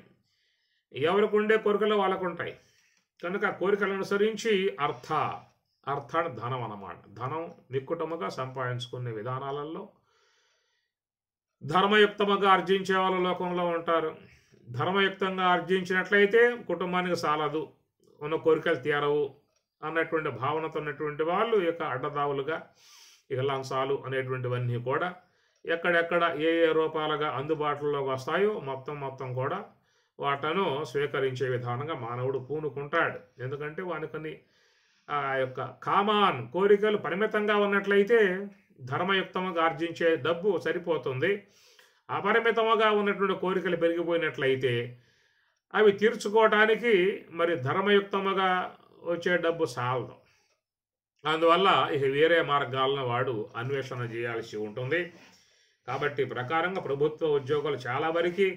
[SPEAKER 1] ఎవరికి ఉండే కోరికలు వాళ్ళకు ఉంటాయి. కనుక కోరికలను అనుసరించి అర్థాన్ని ధనం అన్నమాట. ధనం నిక్కుటముగా సంపాదించుకునే విధానాలలో ధర్మయుక్తముగా ఆర్జించే వాళ్ళు లోకంలో ఉంటారు. ధర్మయుక్తంగా ఆర్జించినట్లయితే కుటుంబానికి సాలదు, ఉన్న కోరికలు తీరవు అన్నటువంటి భావనతో ఉన్నటువంటి వాళ్ళు ఇక అడ్డదావులుగా ఇక లంచాలు అనేటువంటివన్నీ కూడా ఎక్కడెక్కడ ఏ ఏ రూపాలుగా అందుబాటులోకి వస్తాయో మొత్తం కూడా వాటను స్వీకరించే విధానంగా మానవుడు పూనుకుంటాడు. ఎందుకంటే వానికి ఆ యొక్క కామాన్ కోరికలు పరిమితంగా ఉన్నట్లయితే ధర్మయుక్తంగా ఆర్జించే డబ్బు సరిపోతుంది. అపరిమితముగా ఉన్నటువంటి కోరికలు పెరిగిపోయినట్లయితే అవి తీర్చుకోవటానికి మరి ధర్మయుక్తముగా వచ్చే డబ్బు సాలదు. అందువల్ల ఇక వేరే మార్గాలను వాడు అన్వేషణ చేయాల్సి ఉంటుంది. కాబట్టి ప్రకారంగా ప్రభుత్వ ఉద్యోగులు చాలా వరకు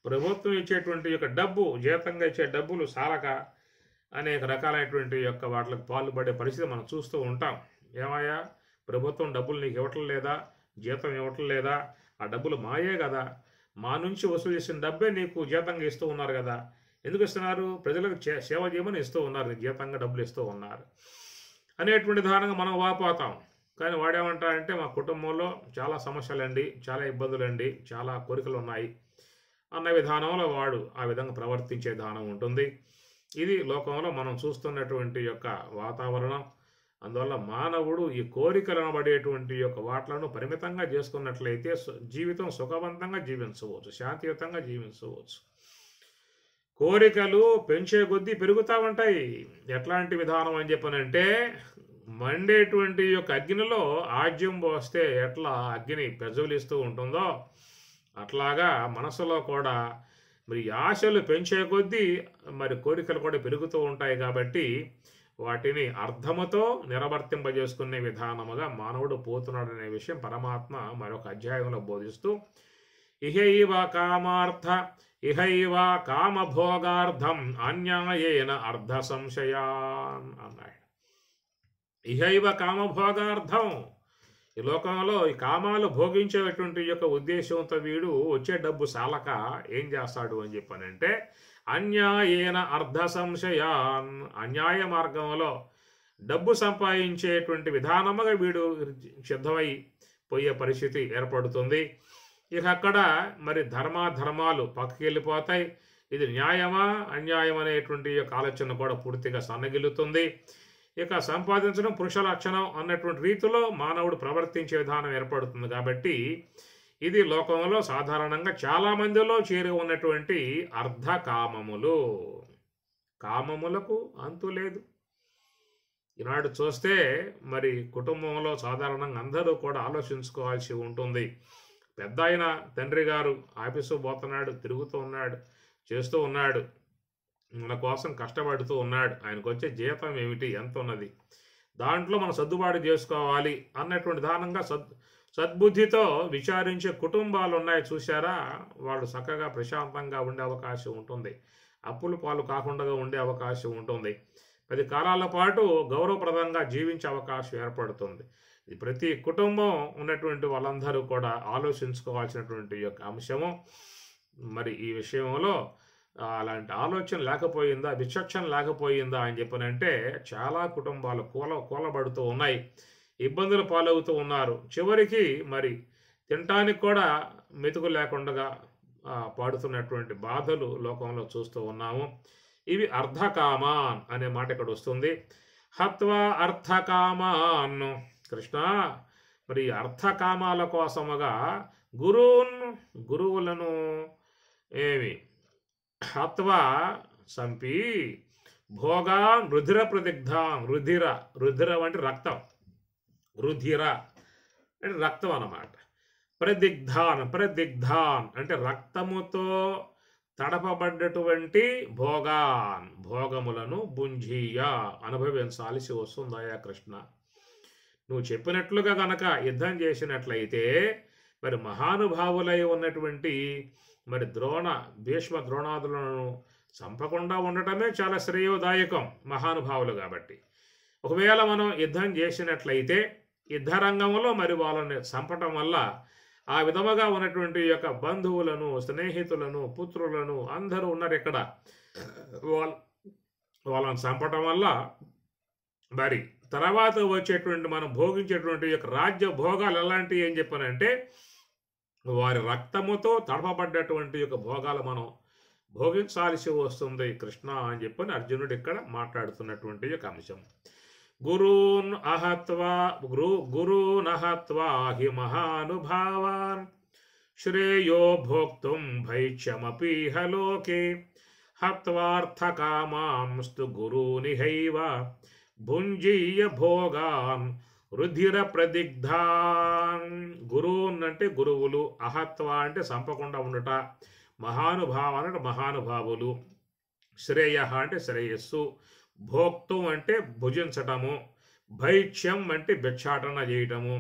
[SPEAKER 1] ప్రభుత్వం ఇచ్చేటువంటి యొక్క డబ్బు, జీతంగా ఇచ్చే డబ్బులు సాలక అనేక రకాలైనటువంటి యొక్క వాటికి పాల్పడే పరిస్థితి మనం చూస్తూ ఉంటాం. ఏమయ్యా, ప్రభుత్వం డబ్బులు నీకు ఇవ్వటం లేదా, జీతం ఇవ్వటం లేదా, ఆ డబ్బులు మాయే కదా, మా నుంచి వసూలు చేసిన డబ్బే నీకు జీతంగా ఇస్తూ ఉన్నారు కదా, ఎందుకు ఇస్తున్నారు? ప్రజలకు సేవ చేయమని ఇస్తూ ఉన్నారు, జీతంగా డబ్బులు ఇస్తూ ఉన్నారు అనేటువంటి విధానంగా మనం వాపోతాం. కానీ వాడేమంటారంటే మా కుటుంబంలో చాలా సమస్యలండి, చాలా ఇబ్బందులండి, చాలా కోరికలు ఉన్నాయి అన్న విధానంలో వాడు ఆ విధంగా ప్రవర్తించే విధానం ఉంటుంది. ఇది లోకంలో మనం చూస్తున్నటువంటి యొక్క వాతావరణం. అందువల్ల మానవుడు ఈ కోరికలను పడేటువంటి యొక్క వాట్లను పరిమితంగా చేసుకున్నట్లయితే జీవితం సుఖవంతంగా జీవించవచ్చు, శాంతియుతంగా జీవించవచ్చు. కోరికలు పెంచే కొద్దీ పెరుగుతూ ఉంటాయి. ఎట్లాంటి విధానం అని చెప్పనంటే, మండేటువంటి యొక్క అగ్నిలో ఆజ్యం పోస్తే ఎట్లా అగ్ని ప్రజ్వలిస్తూ ఉంటుందో అట్లాగా మనసులో కూడా మరి ఆశలు పెంచే కొద్దీ మరి కోరికలు కూడా పెరుగుతూ ఉంటాయి. కాబట్టి వాటిని అర్థముతో నిర్వర్తింపజేసుకునే విధానముగా మానవుడు పోతున్నాడనే విషయం పరమాత్మ మరొక అధ్యాయంలో బోధిస్తూ ఇహైవ కామార్థ ఇహైవ కామభోగార్థం అన్యాయేన అర్ధ సంశయాన్ అన్నాడు. ఇహైవ కామభోగార్థం, ఈ లోకంలో ఈ కామాలు భోగించేటువంటి యొక్క ఉద్దేశంతో వీడు వచ్చే డబ్బు సాలక ఏం చేస్తాడు అని చెప్పానంటే అన్యాయేన అర్ధ సంశయాన్, అన్యాయ మార్గంలో డబ్బు సంపాదించేటువంటి విధానముగా వీడు సిద్ధమై పోయే పరిస్థితి ఏర్పడుతుంది. ఇక అక్కడ మరి ధర్మాలు పక్కకి వెళ్ళిపోతాయి. ఇది న్యాయమా అన్యాయం అనేటువంటి యొక్క ఆలోచన కూడా పూర్తిగా సన్నగిల్లుతుంది. ఇక సంపాదించడం పురుష లక్షణం అన్నటువంటి రీతిలో మానవుడు ప్రవర్తించే విధానం ఏర్పడుతుంది. కాబట్టి ఇది లోకంలో సాధారణంగా చాలా మందిలో చేరి ఉన్నటువంటి అర్ధకామములు. కామములకు అంతు లేదు. ఈనాడు చూస్తే మరి కుటుంబంలో సాధారణంగా అందరూ కూడా ఆలోచించుకోవాల్సి ఉంటుంది. పెద్ద ఆయన తండ్రి గారు ఆఫీసు పోతున్నాడు, తిరుగుతూ ఉన్నాడు, చేస్తూ ఉన్నాడు, మన కోసం కష్టపడుతూ ఉన్నాడు, ఆయనకు వచ్చే జీతం ఏమిటి, ఎంత ఉన్నది, దాంట్లో మనం సర్దుబాటు చేసుకోవాలి అన్నటువంటి విధానంగా సద్బుద్ధితో విచారించే కుటుంబాలు ఉన్నాయి చూశారా, వాళ్ళు చక్కగా ప్రశాంతంగా ఉండే అవకాశం ఉంటుంది, అప్పులు పాలు కాకుండా ఉండే అవకాశం ఉంటుంది, 10 కాలాల పాటు గౌరవప్రదంగా జీవించే అవకాశం ఏర్పడుతుంది. ఇది ప్రతి కుటుంబం ఉన్నటువంటి వాళ్ళందరూ కూడా ఆలోచించుకోవాల్సినటువంటి యొక్క అంశము. మరి ఈ విషయంలో అలాంటి ఆలోచన లేకపోయిందా, విచక్షణ లేకపోయిందా అని చెప్పనంటే చాలా కుటుంబాలు కూలబడుతూ ఉన్నాయి, ఇబ్బందులు పాలవుతూ ఉన్నారు. చివరికి మరి తినటానికి కూడా మెతుకు లేకుండా పాడుతున్నటువంటి బాధలు లోకంలో చూస్తూ ఉన్నాము. ఇవి అర్ధకామాన్ అనే మాట ఇక్కడ వస్తుంది. హత్వా అర్థకామాన్. కృష్ణ, మరి అర్థకామాల కోసముగా గురువులను ఏమి హత్వా సంపి భోగాన్ రుధిర ప్రదిగ్ధాం. రుధిర అంటే రక్తం, రుధిర అంటే రక్తం అన్నమాట. ప్రదిగ్ధాన్ అంటే రక్తముతో తడపబడ్డటువంటి భోగములను భుంజీయ అనుభవించాల్సి వస్తుందయా కృష్ణ. నువ్వు చెప్పినట్లుగా గనక యుద్ధం చేసినట్లయితే మరి మహానుభావులై ఉన్నటువంటి మరి భీష్మ ద్రోణాదులను చంపకుండా ఉండటమే చాలా శ్రేయోదాయకం మహానుభావులు కాబట్టి. ఒకవేళ మనం యుద్ధం చేసినట్లయితే యుద్ధరంగంలో మరి వాళ్ళని చంపటం వల్ల ఆ విధముగా ఉన్నటువంటి యొక్క బంధువులను, స్నేహితులను, పుత్రులను అందరూ ఉన్నారు ఇక్కడ, వాళ్ళని చంపటం వల్ల మరి తర్వాత వచ్చేటువంటి మనం భోగించేటువంటి యొక్క రాజ్య భోగాలు ఎలాంటివి ఏం చెప్పానంటే వారి రక్తముతో తడపబడ్డటువంటి యొక్క భోగాలు మనం భోగించాల్సి వస్తుంది కృష్ణ అని చెప్పని అర్జునుడు ఇక్కడ మాట్లాడుతున్నటువంటి యొక్క అంశం. గురూన్ అహత్వా హి మహానుభావాన్ శ్రేయో భోక్తుం భైక్ష్యమపీహ లోకే హత్వార్థకామాంస్తు గురూనిహైవ భుంజీయ భోగాన్ రుధిర ప్రదిగ్ధాన్. గురూన్ అంటే గురువులు, అహత్వ అంటే చంపకుండా ఉండుట, మహానుభావ అంటే మహానుభావులు, శ్రేయ అంటే శ్రేయస్సు, భోక్తం అంటే భుజించటము, భైక్ష్యం అంటే భిక్షాటన చేయటము,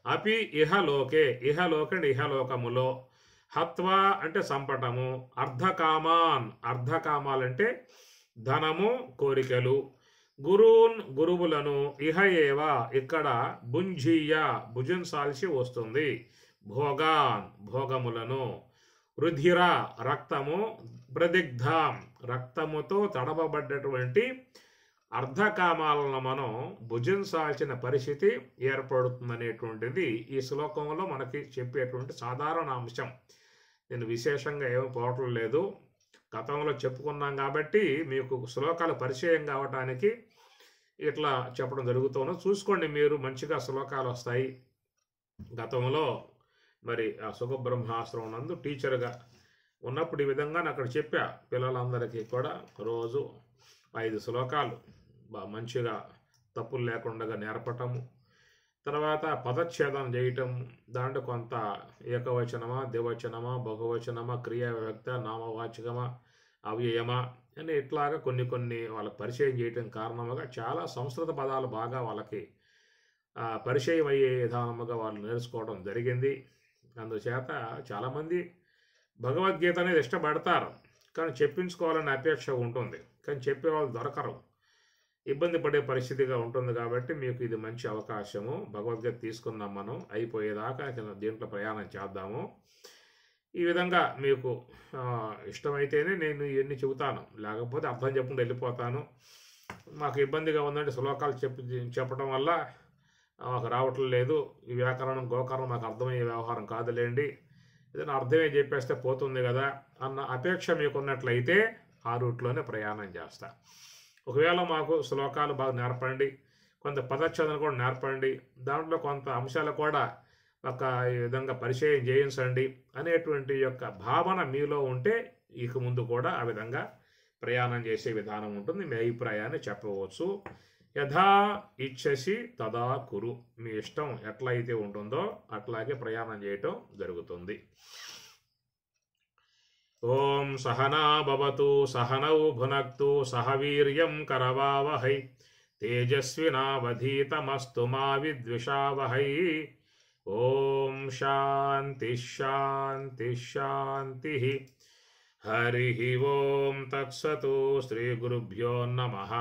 [SPEAKER 1] అపి ఇహలోకే అంటే ఇహలోకములో, హత్వ అంటే చంపటము, అర్ధకామాలంటే ధనము, కోరికలు, గురువులను ఇహ ఏవ ఇక్కడ భుజించాల్సి వస్తుంది, భోగములను, రుధిర రక్తము, ప్రదిగ్ధాం రక్తముతో తడపబడ్డటువంటి అర్ధకామాలను మనం భుజించాల్సిన పరిస్థితి ఏర్పడుతుందనేటువంటిది ఈ శ్లోకంలో మనకి చెప్పేటువంటి సాధారణ అంశం. నేను విశేషంగా ఏమీ పోవటం లేదు, గతంలో చెప్పుకున్నాం కాబట్టి మీకు శ్లోకాలు పరిచయం కావటానికి ఇట్లా చెప్పడం జరుగుతుందో చూసుకోండి. మీరు మంచిగా శ్లోకాలు వస్తాయి. గతంలో మరి ఆ సుఖబ్రహ్మాశ్రమం నందు టీచర్గా ఉన్నప్పుడు ఈ విధంగా అక్కడ చెప్పా పిల్లలందరికీ కూడా రోజు 5 శ్లోకాలు మంచిగా తప్పులు లేకుండా నేర్పటము, తర్వాత పదచ్ఛేదం చేయటం, దాంట్లో కొంత ఏకవచనమా, ద్వివచనమా, బహువచనమా, క్రియా విభక్త, నామవాచకమా, అవ్యయమా అని ఇట్లాగా కొన్ని వాళ్ళకి పరిచయం చేయటం కారణముగా చాలా సంస్కృత పదాలు బాగా వాళ్ళకి పరిచయం అయ్యే విధానముగా వాళ్ళు నేర్చుకోవడం జరిగింది. అందుచేత చాలామంది భగవద్గీత అనేది ఇష్టపడతారు, కానీ చెప్పించుకోవాలనే అపేక్ష ఉంటుంది, కానీ చెప్పేవాళ్ళు దొరకరు, ఇబ్బంది పడే పరిస్థితిగా ఉంటుంది. కాబట్టి మీకు ఇది మంచి అవకాశము. భగవద్గీత తీసుకున్నాం మనం, అయిపోయేదాకా దీంట్లో ప్రయాణం చేద్దాము. ఈ విధంగా మీకు ఇష్టమైతేనే నేను ఇవన్నీ చెబుతాను, లేకపోతే అర్థం చెప్పకుండా వెళ్ళిపోతాను. మాకు ఇబ్బందిగా ఉందంటే శ్లోకాలు చెప్పడం వల్ల మాకు రావటం లేదు, ఈ వ్యాకరణం గోకరణం మాకు అర్థమయ్యే వ్యవహారం కాదులేండి, ఏదైనా అర్థమే చెప్పేస్తే పోతుంది కదా అన్న అపేక్ష మీకున్నట్లయితే ఆ రూట్లోనే ప్రయాణం చేస్తా. ఒకవేళ మాకు శ్లోకాలు బాగా నేర్పండి, కొంత పదచ్ఛేదన కూడా నేర్పండి, దాంట్లో కొంత అంశాలు కూడా ఒక ఈ విధంగా పరిచయం చేయించండి అనేటువంటి యొక్క భావన మీలో ఉంటే ఇక ముందు కూడా ఆ విధంగా ప్రయాణం చేసే విధానం ఉంటుంది. మీ అభిప్రాయాన్ని చెప్పవచ్చు. యథా ఇచ్చసి తదా కురు, మీ ఇష్టం ఎట్లయితే ఉంటుందో అట్లాగే ప్రయాణం చేయటం జరుగుతుంది. ఓం సహనా భవతు సహనౌ భునక్తు సహ వీర్యం కరవావహై తేజస్వినావధీతమస్తు మా విద్విషావహై. ఓం శాంతి శాంతి శాంతి. హరి ఓం తత్సతు. శ్రీ గురుభ్యో నమః.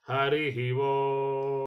[SPEAKER 1] హరి ఓం.